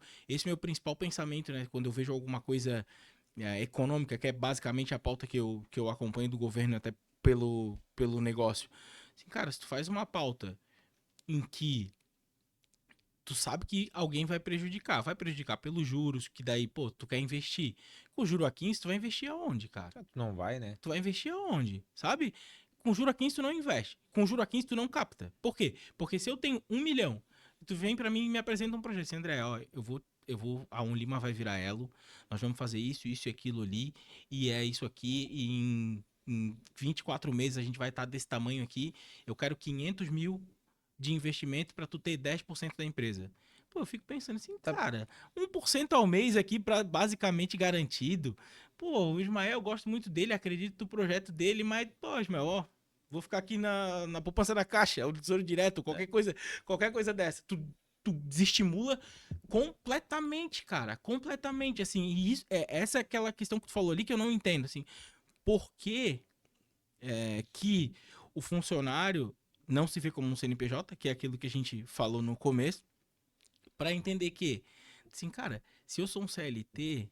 principal pensamento, né? Quando eu vejo alguma coisa econômica, que é basicamente a pauta que eu acompanho do governo até pelo negócio. Assim, cara, se tu faz uma pauta em que tu sabe que alguém vai prejudicar pelos juros, que daí, pô, tu quer investir. Com juro a 15, tu vai investir aonde, cara? Não vai, né? Tu vai investir aonde, sabe? Com juro a 15 tu não investe. Com juro a 15 tu não capta. Por quê? Porque se eu tenho 1 milhão, tu vem pra mim e me apresenta um projeto assim, André, ó, a Um Lima vai virar elo, nós vamos fazer isso e aquilo ali, e é isso aqui, e em 24 meses a gente vai estar desse tamanho aqui, eu quero 500 mil de investimento pra tu ter 10% da empresa. Pô, eu fico pensando assim, Tá. cara, 1% ao mês aqui pra basicamente garantido. Pô, o Ismael, eu gosto muito dele, acredito no projeto dele, mas, pô, Ismael, ó, vou ficar aqui na poupança da Caixa, o Tesouro Direto, qualquer coisa dessa. Tu desestimula completamente, cara, completamente, assim, e essa é aquela questão que tu falou ali que eu não entendo, assim, por que que o funcionário não se vê como um CNPJ, que é aquilo que a gente falou no começo, para entender que, assim, cara, se eu sou um CLT,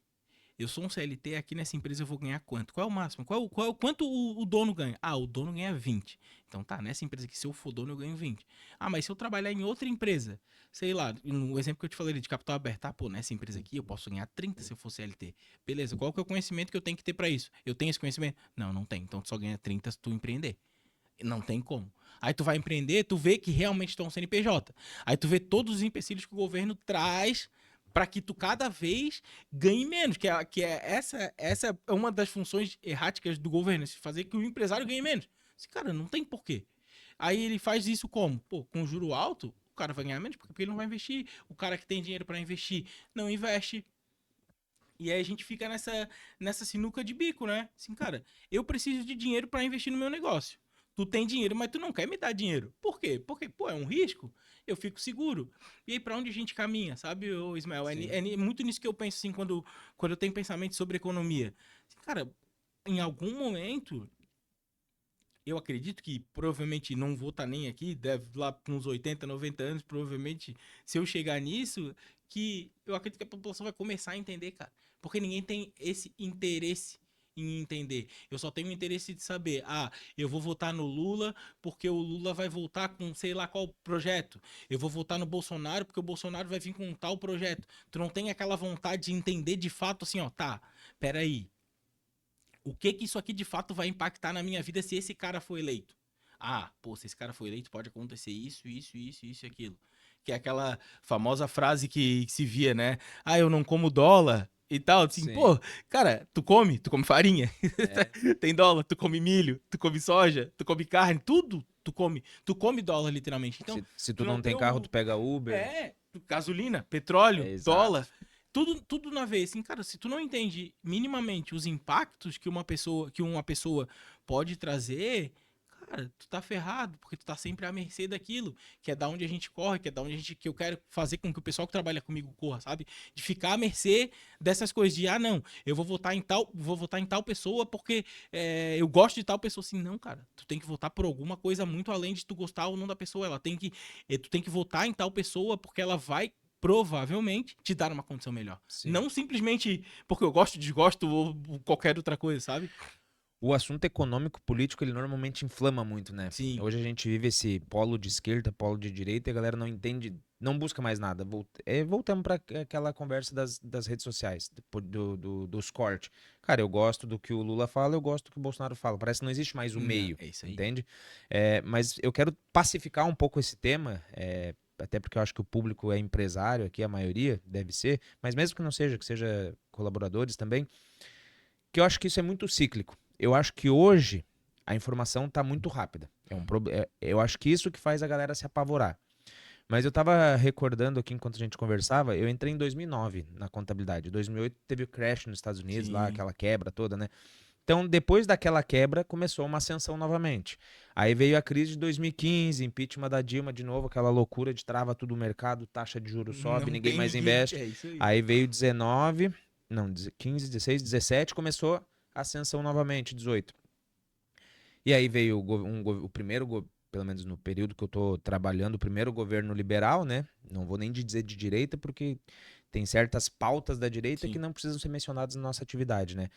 aqui nessa empresa eu vou ganhar quanto? Qual é o máximo? Quanto o dono ganha? Ah, o dono ganha 20. Então tá, nessa empresa aqui, se eu for dono, eu ganho 20. Ah, mas se eu trabalhar em outra empresa, sei lá, no exemplo que eu te falei de capital aberto, tá, pô, nessa empresa aqui eu posso ganhar 30 se eu for CLT. Beleza, qual que é o conhecimento que eu tenho que ter para isso? Eu tenho esse conhecimento? Não, não tem. Então tu só ganha 30 se tu empreender. Não tem como. Aí tu vai empreender, tu vê que realmente tu é um CNPJ. Aí tu vê todos os empecilhos que o governo traz para que tu cada vez ganhe menos, essa é uma das funções erráticas do governo, fazer que o empresário ganhe menos. Esse cara não tem porquê. Aí ele faz isso como? Pô, com juro alto, o cara vai ganhar menos porque ele não vai investir. O cara que tem dinheiro para investir não investe. E aí a gente fica nessa sinuca de bico, né? Assim, cara, eu preciso de dinheiro para investir no meu negócio. Tu tem dinheiro, mas tu não quer me dar dinheiro. Por quê? Porque, pô, é um risco. Eu fico seguro. E aí, pra onde a gente caminha, sabe, ô Ismael? Sim. É muito nisso que eu penso, assim, quando eu tenho pensamento sobre economia. Assim, cara, em algum momento, eu acredito que provavelmente não vou estar nem aqui, deve lá com uns 80, 90 anos, provavelmente, se eu chegar nisso, que eu acredito que a população vai começar a entender, cara. Porque ninguém tem esse interesse em entender. Eu só tenho o interesse de saber, eu vou votar no Lula porque o Lula vai voltar com sei lá qual projeto. Eu vou votar no Bolsonaro porque o Bolsonaro vai vir com tal projeto. Tu não tem aquela vontade de entender de fato assim, ó, tá, peraí, o que isso aqui de fato vai impactar na minha vida se esse cara for eleito? Ah, pô, se esse cara for eleito, pode acontecer isso e aquilo. Que é aquela famosa frase que se via, né? Ah, eu não como dólar e tal. Assim, Sim. pô, cara, tu come farinha, É. tem dólar, tu come milho, tu come soja, tu come carne, tudo tu come dólar literalmente. Então, Se tu tu não não tem tem carro, o, tu pega Uber. gasolina, É petróleo, exato. dólar, tudo na vez. Assim, cara, se tu não entende minimamente os impactos que uma pessoa pode trazer, cara, tu tá ferrado, porque tu tá sempre à mercê daquilo, que é da onde a gente corre, que é da onde que eu quero fazer com que o pessoal que trabalha comigo corra, sabe? De ficar à mercê dessas coisas de, não, eu vou votar em tal pessoa porque eu gosto de tal pessoa. Assim, não, cara, tu tem que votar por alguma coisa muito além de tu gostar ou não da pessoa. Tu tem que votar em tal pessoa porque ela vai provavelmente te dar uma condição melhor. Sim. Não simplesmente porque eu gosto, desgosto ou qualquer outra coisa, sabe? O assunto econômico político, ele normalmente inflama muito, né? Sim, Hoje a gente vive esse polo de esquerda, polo de direita, e a galera não entende, não busca mais nada. Voltamos para aquela conversa das redes sociais, dos cortes. Cara, eu gosto do que o Lula fala, eu gosto do que o Bolsonaro fala. Parece que não existe mais o não, meio, é isso aí. entende? Mas eu quero pacificar um pouco esse tema, até porque eu acho que o público é empresário aqui, a maioria deve ser, mas mesmo que não seja, que seja colaboradores também, que eu acho que isso é muito cíclico. Eu acho que hoje a informação está muito rápida. Eu acho que isso que faz a galera se apavorar. Mas eu estava recordando aqui enquanto a gente conversava, eu entrei em 2009 na contabilidade. Em 2008 teve o crash nos Estados Unidos, lá Sim. aquela quebra toda, né? Então, depois daquela quebra, começou uma ascensão novamente. Aí veio a crise de 2015, impeachment da Dilma de novo, aquela loucura de trava tudo o mercado, taxa de juros sobe, Não ninguém tem mais ninguém. investe. É isso aí. Aí veio 19, não, 15, 16, 17, começou a ascensão novamente, 18. E aí veio o primeiro pelo menos no período que eu tô trabalhando, o primeiro governo liberal, né? Não vou nem dizer de direita, porque tem certas pautas da direita que Sim. não precisam ser mencionadas na nossa atividade, né?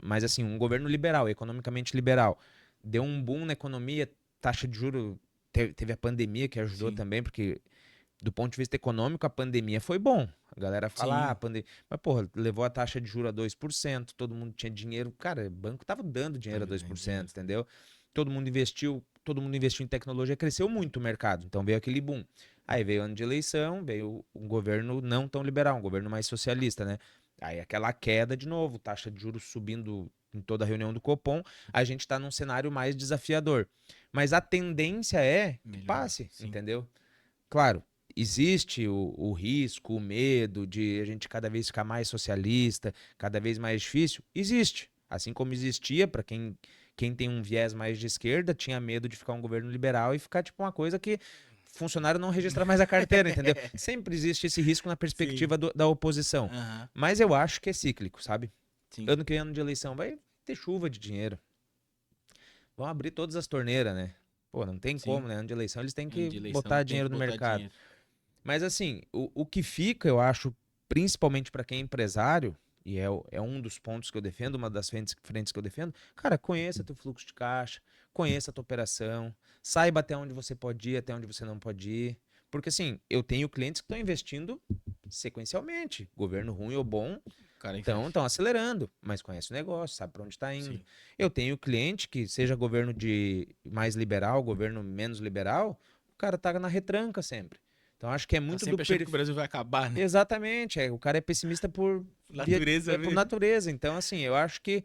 Mas assim, um governo liberal, economicamente liberal, deu um boom na economia, taxa de juros, teve a pandemia que ajudou Sim. também, porque do ponto de vista econômico, a pandemia foi bom. A galera fala, Sim. mas, porra, levou a taxa de juros a 2%, todo mundo tinha dinheiro. Cara, o banco tava dando dinheiro a Tava dois dando por dinheiro. cento, entendeu? Todo mundo investiu em tecnologia, cresceu muito o mercado. Então veio aquele boom. Aí veio ano de eleição, veio um governo não tão liberal, um governo mais socialista, né? Aí aquela queda de novo, taxa de juros subindo em toda a reunião do Copom, a gente está num cenário mais desafiador. Mas a tendência é que Melhorar. passe, Sim. entendeu? Claro, existe o risco, o medo de a gente cada vez ficar mais socialista, cada vez mais difícil. Existe. Assim como existia para quem tem um viés mais de esquerda, tinha medo de ficar um governo liberal e ficar tipo uma coisa que funcionário não registra mais a carteira, entendeu? Sempre existe esse risco na Sim. perspectiva da oposição. Aham. Mas eu acho que é cíclico, sabe? Sim. Ano que vem, ano de eleição, vai ter chuva de dinheiro. Vão abrir todas as torneiras, né? Pô, não tem Sim. como, né? Ano de eleição eles têm Ano que de eleição botar tem que dinheiro no botar mercado. dinheiro. Mas assim, o que fica, eu acho, principalmente para quem é empresário, e é um dos pontos que eu defendo, uma das frentes que eu defendo, cara, conheça teu fluxo de caixa, conheça a tua operação, saiba até onde você pode ir, até onde você não pode ir. Porque assim, eu tenho clientes que estão investindo sequencialmente. Governo ruim ou bom, O cara investe. estão acelerando, mas conhece o negócio, sabe para onde está indo. Sim. Eu tenho cliente que seja governo de mais liberal, governo menos liberal, o cara tá na retranca sempre. Então acho que é Tá muito do sempre achando que o perfil. Brasil vai acabar, né? Exatamente, o cara é pessimista Natureza por mesmo. natureza. Então assim, eu acho que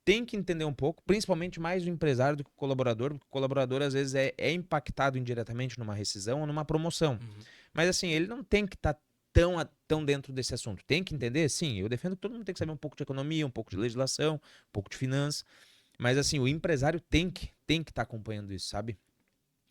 tem que entender um pouco, principalmente mais o empresário do que o colaborador, porque o colaborador às vezes é impactado indiretamente numa rescisão ou numa promoção. Uhum. Mas assim, ele não tem que estar tão dentro desse assunto. Tem que entender? Sim, eu defendo que todo mundo tem que saber um pouco de economia, um pouco de legislação, um pouco de finanças. Mas assim, o empresário tem que estar acompanhando isso, sabe?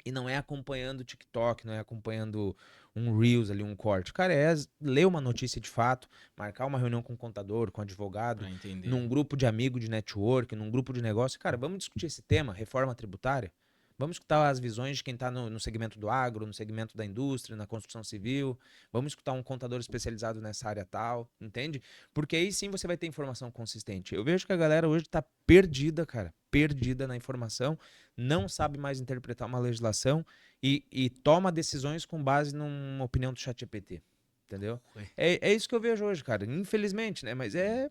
E não é acompanhando o TikTok, não é acompanhando um Reels ali, um corte. Cara, é ler uma notícia de fato, marcar uma reunião com o contador, com o advogado, Pra entender. num grupo de amigo de network, num grupo de negócio. Cara, vamos discutir esse tema, reforma tributária? Vamos escutar as visões de quem está no segmento do agro, no segmento da indústria, na construção civil. Vamos escutar um contador especializado nessa área tal, entende? Porque aí sim você vai ter informação consistente. Eu vejo que a galera hoje está perdida, cara, perdida na informação, não sabe mais interpretar uma legislação e toma decisões com base numa opinião do ChatGPT, entendeu? Ué, É isso que eu vejo hoje, cara. Infelizmente, né? Mas é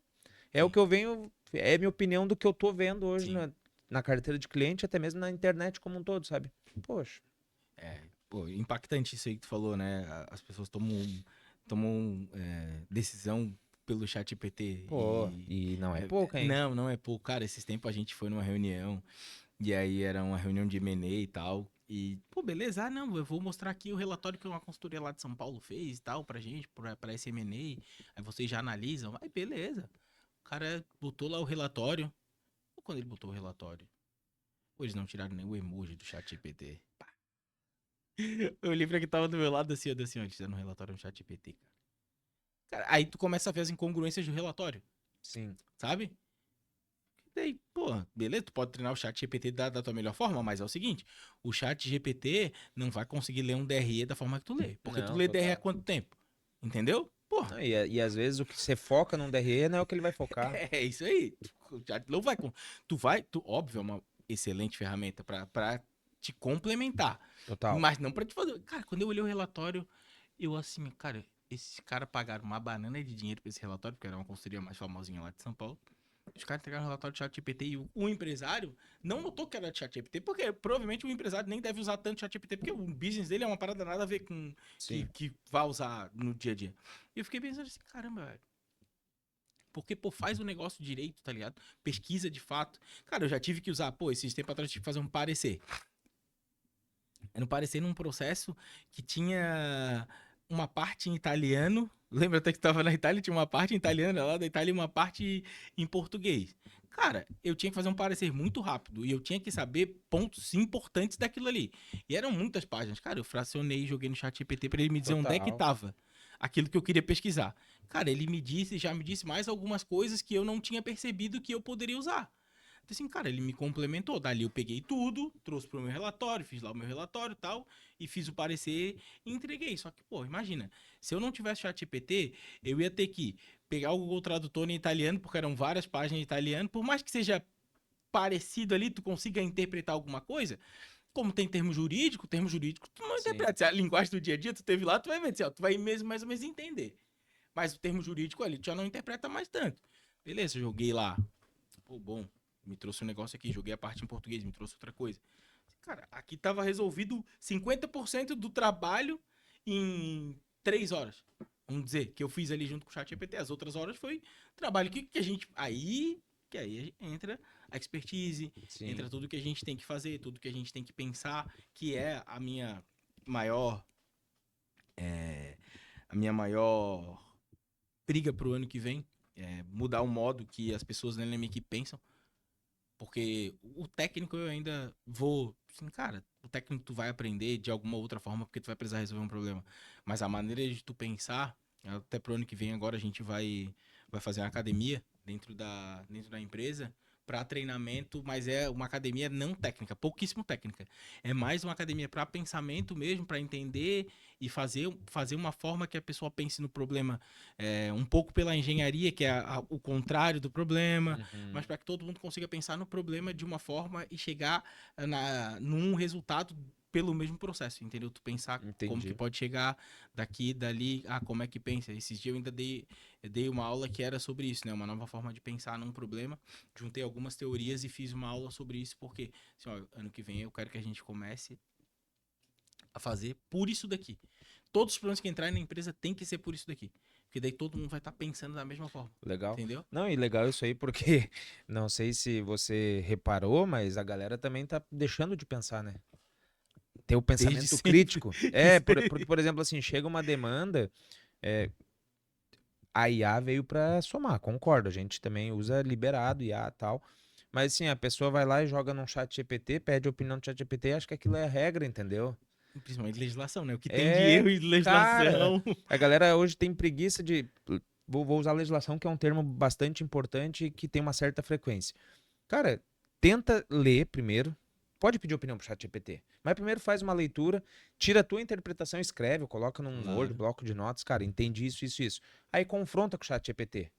o sim. que eu venho, é a minha opinião do que eu tô vendo hoje Sim. na carteira de cliente, até mesmo na internet como um todo, sabe? Poxa. É, pô, impactante isso aí que tu falou, né? As pessoas tomam decisão pelo chat GPT Pô, e não é é, pouco, hein? não é pouco. Cara, esses tempos a gente foi numa reunião e aí era uma reunião de M&A e tal. E, pô, beleza, não, eu vou mostrar aqui o relatório que uma consultoria lá de São Paulo fez e tal pra gente, pra esse M&A. Aí vocês já analisam. Aí, beleza. O cara botou lá o relatório. Quando ele botou o relatório, pô, eles não tiraram nem o emoji do chat GPT. O livro que tava do meu lado assim, eu disse assim, ó, eles fizeram um relatório no chat GPT, cara. Cara, aí tu começa a ver as incongruências do relatório, Sim, sabe? Daí, pô, beleza, tu pode treinar o chat GPT da tua melhor forma, mas é o seguinte, o chat GPT não vai conseguir ler um DRE da forma que tu lê. Porque tu não, lê DRE há total. quanto tempo? Entendeu? Porra, Não, e às vezes o que você foca num DRE não é o que ele vai focar. é isso aí. Já não vai com. Óbvio, é uma excelente ferramenta pra te complementar. Total. Mas não pra te fazer. Cara, quando eu olhei o relatório, eu assim, cara, esses caras pagaram uma banana de dinheiro pra esse relatório, porque era uma consultoria mais famosinha lá de São Paulo. Os caras entregaram o relatório do ChatGPT e o empresário não notou que era de ChatGPT, porque provavelmente o empresário nem deve usar tanto ChatGPT, porque o business dele é uma parada nada a ver com Sim. que vai usar no dia a dia. E eu fiquei pensando assim, caramba, velho. Porque, pô, faz o negócio direito, tá ligado? Pesquisa de fato. Cara, eu já tive que usar, pô, esses tempos atrás eu tive que fazer um parecer. Era um parecer num processo que tinha uma parte em italiano. Lembra até que tava na Itália, tinha uma parte em italiano lá da Itália e uma parte em português. Cara, eu tinha que fazer um parecer muito rápido e eu tinha que saber pontos importantes daquilo ali. E eram muitas páginas. Cara, eu fracionei e joguei no chat GPT pra ele me dizer onde é que Total. tava aquilo que eu queria pesquisar. Cara, ele já me disse mais algumas coisas que eu não tinha percebido que eu poderia usar. Então, assim, cara, ele me complementou. Dali eu peguei tudo, trouxe pro meu relatório, fiz lá o meu relatório e tal, e fiz o parecer e entreguei. Só que, pô, imagina, se eu não tivesse ChatGPT, eu ia ter que pegar o Google Tradutor em italiano, porque eram várias páginas em italiano, por mais que seja parecido ali, tu consiga interpretar alguma coisa, como tem termo jurídico, tu não Sim. interpreta. Se é a linguagem do dia a dia, tu teve lá, tu vai ver, assim, ó, tu vai mesmo mais ou menos entender. Mas o termo jurídico ali, tu já não interpreta mais tanto. Beleza, joguei lá. Pô, bom, me trouxe um negócio aqui, joguei a parte em português, me trouxe outra coisa. Cara, aqui tava resolvido 50% do trabalho em 3 horas. Vamos dizer, que eu fiz ali junto com o chat GPT. As outras horas foi trabalho que a gente. Que aí entra a expertise, Sim. entra tudo que a gente tem que fazer, tudo que a gente tem que pensar, que é a minha maior. é, a minha maior briga pro ano que vem. Mudar o modo que as pessoas na LMQ pensam. Porque o técnico eu ainda vou. Assim, cara, o técnico tu vai aprender de alguma outra forma porque tu vai precisar resolver um problema. Mas a maneira de tu pensar, até pro ano que vem agora a gente vai fazer uma academia dentro da empresa para treinamento, mas é uma academia não técnica, pouquíssimo técnica. É mais uma academia para pensamento mesmo, para entender e fazer uma forma que a pessoa pense no problema um pouco pela engenharia, que é o contrário do problema, mas Uhum. para que todo mundo consiga pensar no problema de uma forma e chegar num resultado pelo mesmo processo, entendeu? Tu pensar como que Entendi. pode chegar daqui, dali, como é que pensa. Esses dias eu ainda dei uma aula que era sobre isso, né? Uma nova forma de pensar num problema. Juntei algumas teorias e fiz uma aula sobre isso, porque assim, ó, ano que vem eu quero que a gente comece a fazer por isso daqui. Todos os problemas que entrarem na empresa tem que ser por isso daqui. Porque daí todo mundo vai estar pensando da mesma forma. Legal. Entendeu? Não, e legal isso aí porque não sei se você reparou, mas a galera também tá deixando de pensar, né? Ter o Desde pensamento sempre. crítico. Isso Porque, aí. por exemplo, assim, chega uma demanda, é, a IA veio pra somar, concordo. A gente também usa liberado IA e tal. Mas assim, a pessoa vai lá e joga num chat GPT, pede a opinião do chat GPT e acha que aquilo é a regra, entendeu? Principalmente legislação, né? O que tem de É, erro em cara, legislação. a galera hoje tem preguiça de. Vou usar legislação, que é um termo bastante importante e que tem uma certa frequência. Cara, tenta ler primeiro. Pode pedir opinião pro chat GPT. Mas primeiro faz uma leitura, tira a tua interpretação, escreve, coloca num Word, Claro. bloco de notas, cara, entendi isso, isso, isso. Aí confronta com o chat GPT.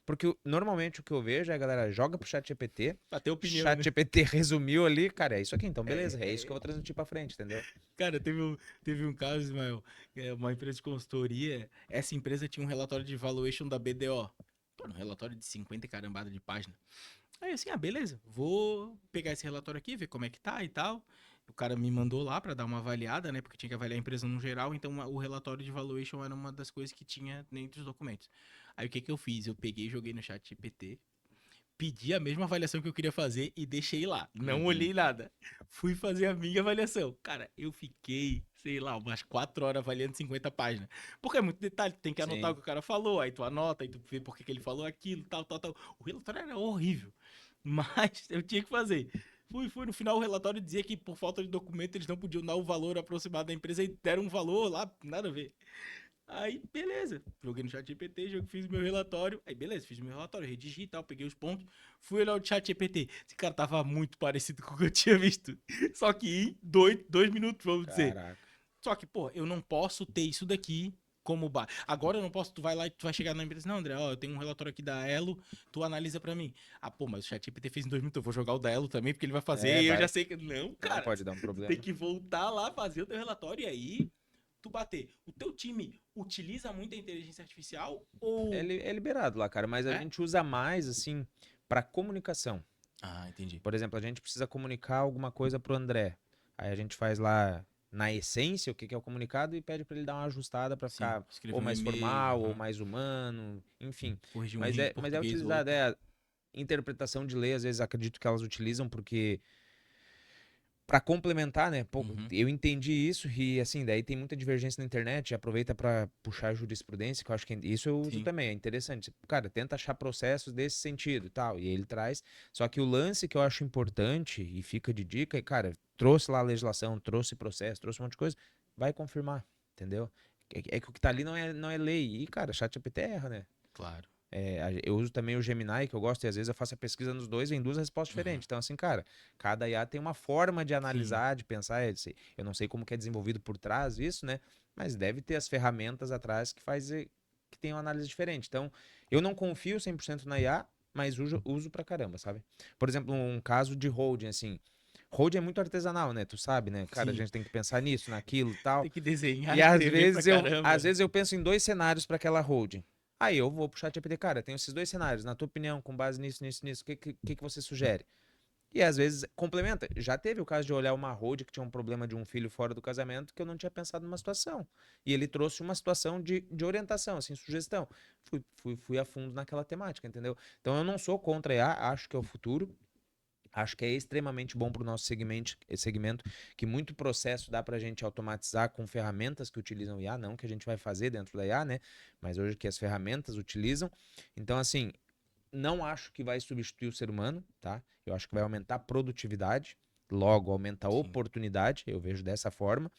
Porque normalmente o que eu vejo é a galera joga pro chat GPT, Pra ter opinião, chat né? GPT resumiu ali, cara, é isso aqui, então beleza, é isso que eu vou É. transmitir pra frente, entendeu? Cara, teve um caso, Ismael, uma empresa de consultoria, essa empresa tinha um relatório de valuation da BDO. Pô, um relatório de 50 e carambada de página. Aí assim, beleza, vou pegar esse relatório aqui, ver como é que tá e tal. O cara me mandou lá pra dar uma avaliada, né? Porque tinha que avaliar a empresa no geral, então o relatório de valuation era uma das coisas que tinha entre os documentos. Aí o que que eu fiz? Eu peguei e joguei no chat GPT, pedi a mesma avaliação que eu queria fazer e deixei lá. Não Uhum. olhei nada. Fui fazer a minha avaliação. Cara, eu fiquei, sei lá, umas 4 horas avaliando 50 páginas. Porque é muito detalhe, tu tem que anotar o Sim. que o cara falou, aí tu anota, aí tu vê por que ele falou aquilo, tal, tal, tal. O relatório era horrível, mas eu tinha que fazer. Fui, no final o relatório dizia que por falta de documento eles não podiam dar o valor aproximado da empresa e deram um valor lá, nada a ver. Aí, beleza. Joguei no chat GPT, fiz o meu relatório. Aí, beleza, fiz o meu relatório, redigi e tal, peguei os pontos. Fui olhar o chat GPT. Esse cara tava muito parecido com o que eu tinha visto. Só que em 2 minutos, vamos dizer. Caraca. Só que, pô, eu não posso ter isso daqui como base. Agora eu não posso, tu vai lá e tu vai chegar na empresa. Não, André, ó, eu tenho um relatório aqui da Elo, tu analisa pra mim. Pô, mas o chat GPT fez em 2 minutos, eu vou jogar o da Elo também, porque ele vai fazer É, e eu já vai. sei que. Não, É, cara. pode dar um Tu tem problema. que voltar lá, fazer o teu relatório e aí tu bater. O teu time utiliza muito a inteligência artificial ou. É liberado lá, cara, mas a É? gente usa mais, assim, pra comunicação. Entendi. Por exemplo, a gente precisa comunicar alguma coisa pro André. Aí a gente faz lá na essência o que que é o comunicado e pede pra ele dar uma ajustada pra Sim, ficar escrever ou um mais e-mail, formal ou mais humano, enfim. corrigir um Mas errinho de é português ou utilizado, outro. a interpretação de lei, às vezes acredito que elas utilizam porque para complementar, né? Pô, Uhum. eu entendi isso e assim, daí tem muita divergência na internet, aproveita para puxar a jurisprudência, que eu acho que isso eu uso Sim. também, é interessante. Cara, tenta achar processos desse sentido e tal, e ele traz. Só que o lance que eu acho importante e fica de dica é, cara, trouxe lá a legislação, trouxe processo, trouxe um monte de coisa, vai confirmar, entendeu? É que o que tá ali não é lei. E, cara, ChatGPT erra, né? Claro. Eu uso também o Gemini, que eu gosto, e às vezes eu faço a pesquisa nos dois e vem duas respostas Uhum. diferentes. Então, assim, cara, cada IA tem uma forma de Sim, analisar, de pensar. Eu não sei como que é desenvolvido por trás isso, né? Mas deve ter as ferramentas atrás que tem uma análise diferente. Então, eu não confio 100% na IA, mas uso pra caramba, sabe? Por exemplo, um caso de holding, assim. Holding é muito artesanal, né? Tu sabe, né? Cara, a sim. gente tem que pensar nisso, naquilo, tal. Tem que desenhar, E às escrever pra vezes às caramba. vezes eu penso em dois cenários para aquela holding. Aí eu vou pro ChatGPT, cara, tem esses dois cenários, na tua opinião, com base nisso, nisso, nisso, o que você sugere? E às vezes complementa. Já teve o caso de olhar uma holding que tinha um problema de um filho fora do casamento que eu não tinha pensado numa situação. E ele trouxe uma situação de orientação, assim, sugestão. Fui a fundo naquela temática, entendeu? Então eu não sou contra a IA, acho que é o futuro. Acho que é extremamente bom para o nosso segmento, que muito processo dá para a gente automatizar com ferramentas que utilizam o IA, não que a gente vai fazer dentro da IA, né? Mas hoje que as ferramentas utilizam. Então, assim, não acho que vai substituir o ser humano, tá? Eu acho que vai aumentar a produtividade, logo aumenta a Sim. oportunidade, eu vejo dessa forma,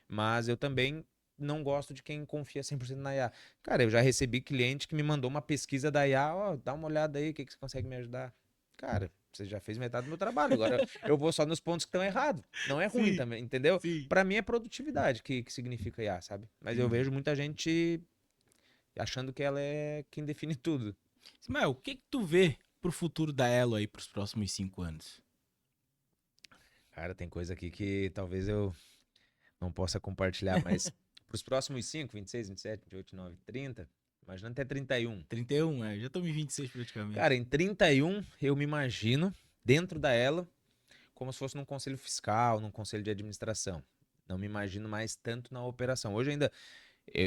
mas eu também não gosto de quem confia 100% na IA. Cara, eu já recebi cliente que me mandou uma pesquisa da IA, ó, dá uma olhada aí, o que que você consegue me ajudar? Cara, você já fez metade do meu trabalho, agora eu vou só nos pontos que estão errados. Não é ruim Sim, também, entendeu? sim. Pra mim é produtividade que significa IA, sabe? Mas eu Entendi. vejo muita gente achando que ela é quem define tudo. Ismael, o que que tu vê pro futuro da Elo aí pros próximos 5 anos? Cara, tem coisa aqui que talvez eu não possa compartilhar, mas pros próximos 5, 26, 27, 28, 29, 30, imaginando até 31. 31, já estamos em 26 Cara, praticamente. em 31 eu me imagino dentro da Elo como se fosse num conselho fiscal, num conselho de administração. Não me imagino mais tanto na operação. Hoje ainda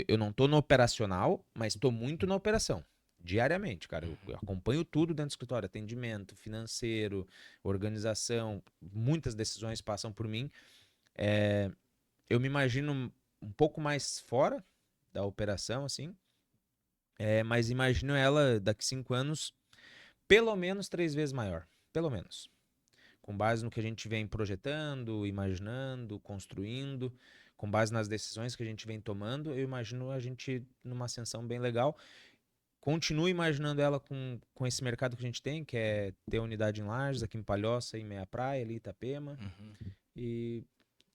eu não tô no operacional, mas tô muito na operação. Diariamente, cara, eu acompanho tudo dentro do escritório, atendimento, financeiro, organização, muitas decisões passam por mim. Eu me imagino um pouco mais fora da operação, assim, mas imagino ela daqui 5 anos pelo menos 3 vezes maior, pelo menos. Com base no que a gente vem projetando, imaginando, construindo, com base nas decisões que a gente vem tomando, eu imagino a gente numa ascensão bem legal. Continuo imaginando ela com esse mercado que a gente tem, que é ter unidade em Lages, aqui em Palhoça, em Meia Praia, ali em Itapema. Uhum. E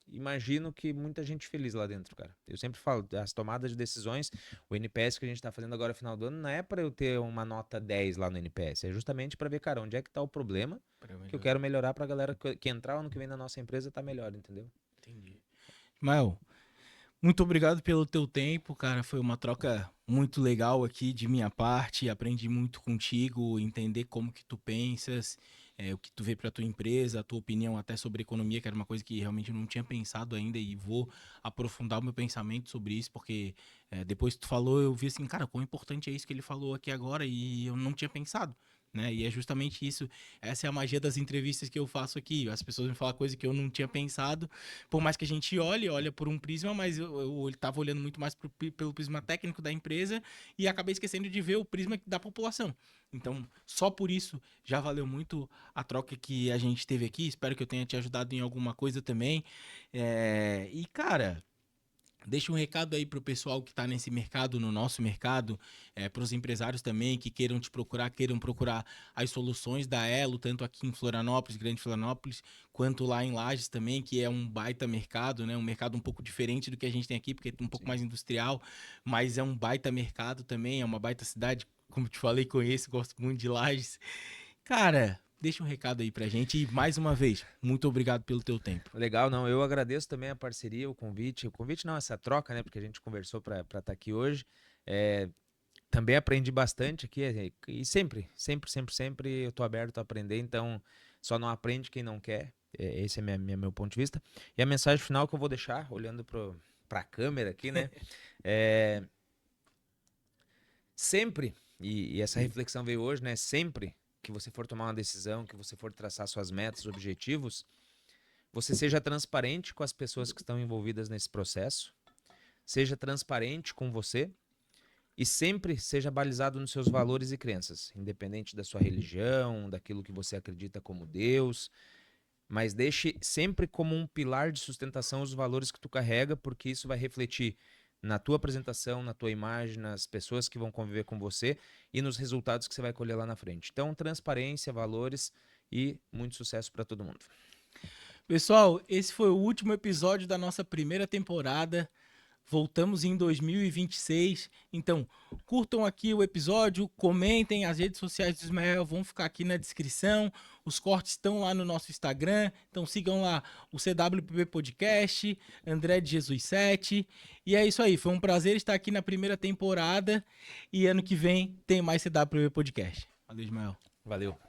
imagino que muita gente feliz lá dentro, cara. Eu sempre falo, as tomadas de decisões, o NPS que a gente tá fazendo agora no final do ano, não é para eu ter uma nota 10 lá no NPS, é justamente para ver, cara, onde é que tá o problema Pra que eu melhorar. quero melhorar pra galera que entrar ano que vem na nossa empresa tá melhor, entendeu? Entendi. Ismael, muito obrigado pelo teu tempo, cara. Foi uma troca muito legal aqui de minha parte. Aprendi muito contigo, entender como que tu pensas, o que tu vê para tua empresa, a tua opinião até sobre economia, que era uma coisa que realmente eu não tinha pensado ainda e vou aprofundar o meu pensamento sobre isso, porque depois que tu falou, eu vi assim, cara, quão importante é isso que ele falou aqui agora e eu não tinha pensado. Né? E é justamente isso, essa é a magia das entrevistas que eu faço aqui. As pessoas me falam coisa que eu não tinha pensado, por mais que a gente olha por um prisma, mas eu tava olhando muito mais pelo prisma técnico da empresa e acabei esquecendo de ver o prisma da população. Então, só por isso já valeu muito a troca que a gente teve aqui. Espero que eu tenha te ajudado em alguma coisa também. E, cara, deixa um recado aí pro pessoal que está nesse mercado, no nosso mercado, para os empresários também que queiram te procurar, queiram procurar as soluções da Elo, tanto aqui em Florianópolis, Grande Florianópolis, quanto lá em Lages também, que é um baita mercado, né? Um mercado um pouco diferente do que a gente tem aqui, porque é um pouco Sim. mais industrial, mas é um baita mercado também, é uma baita cidade, como te falei, conheço, gosto muito de Lages. Cara, deixa um recado aí pra gente e mais uma vez, muito obrigado pelo teu tempo. Legal, não. Eu agradeço também a parceria, o convite. O convite não, essa troca, né? Porque a gente conversou para estar aqui hoje. É, também aprendi bastante aqui. E sempre, sempre, sempre, sempre eu tô aberto a aprender. Então, só não aprende quem não quer. Esse é meu ponto de vista. E a mensagem final que eu vou deixar, olhando para a câmera aqui, né? É, sempre, e essa reflexão veio hoje, né? Sempre que você for tomar uma decisão, que você for traçar suas metas, objetivos, você seja transparente com as pessoas que estão envolvidas nesse processo, seja transparente com você e sempre seja balizado nos seus valores e crenças, independente da sua religião, daquilo que você acredita como Deus, mas deixe sempre como um pilar de sustentação os valores que tu carrega, porque isso vai refletir na tua apresentação, na tua imagem, nas pessoas que vão conviver com você e nos resultados que você vai colher lá na frente. Então, transparência, valores e muito sucesso para todo mundo. Pessoal, esse foi o último episódio da nossa primeira temporada. Voltamos em 2026. Então, curtam aqui o episódio, comentem, as redes sociais do Ismael vão ficar aqui na descrição. Os cortes estão lá no nosso Instagram. Então, sigam lá o CWPP Podcast, André de Jesus 7. E é isso aí. Foi um prazer estar aqui na primeira temporada. E ano que vem tem mais CWPP Podcast. Valeu, Ismael. Valeu.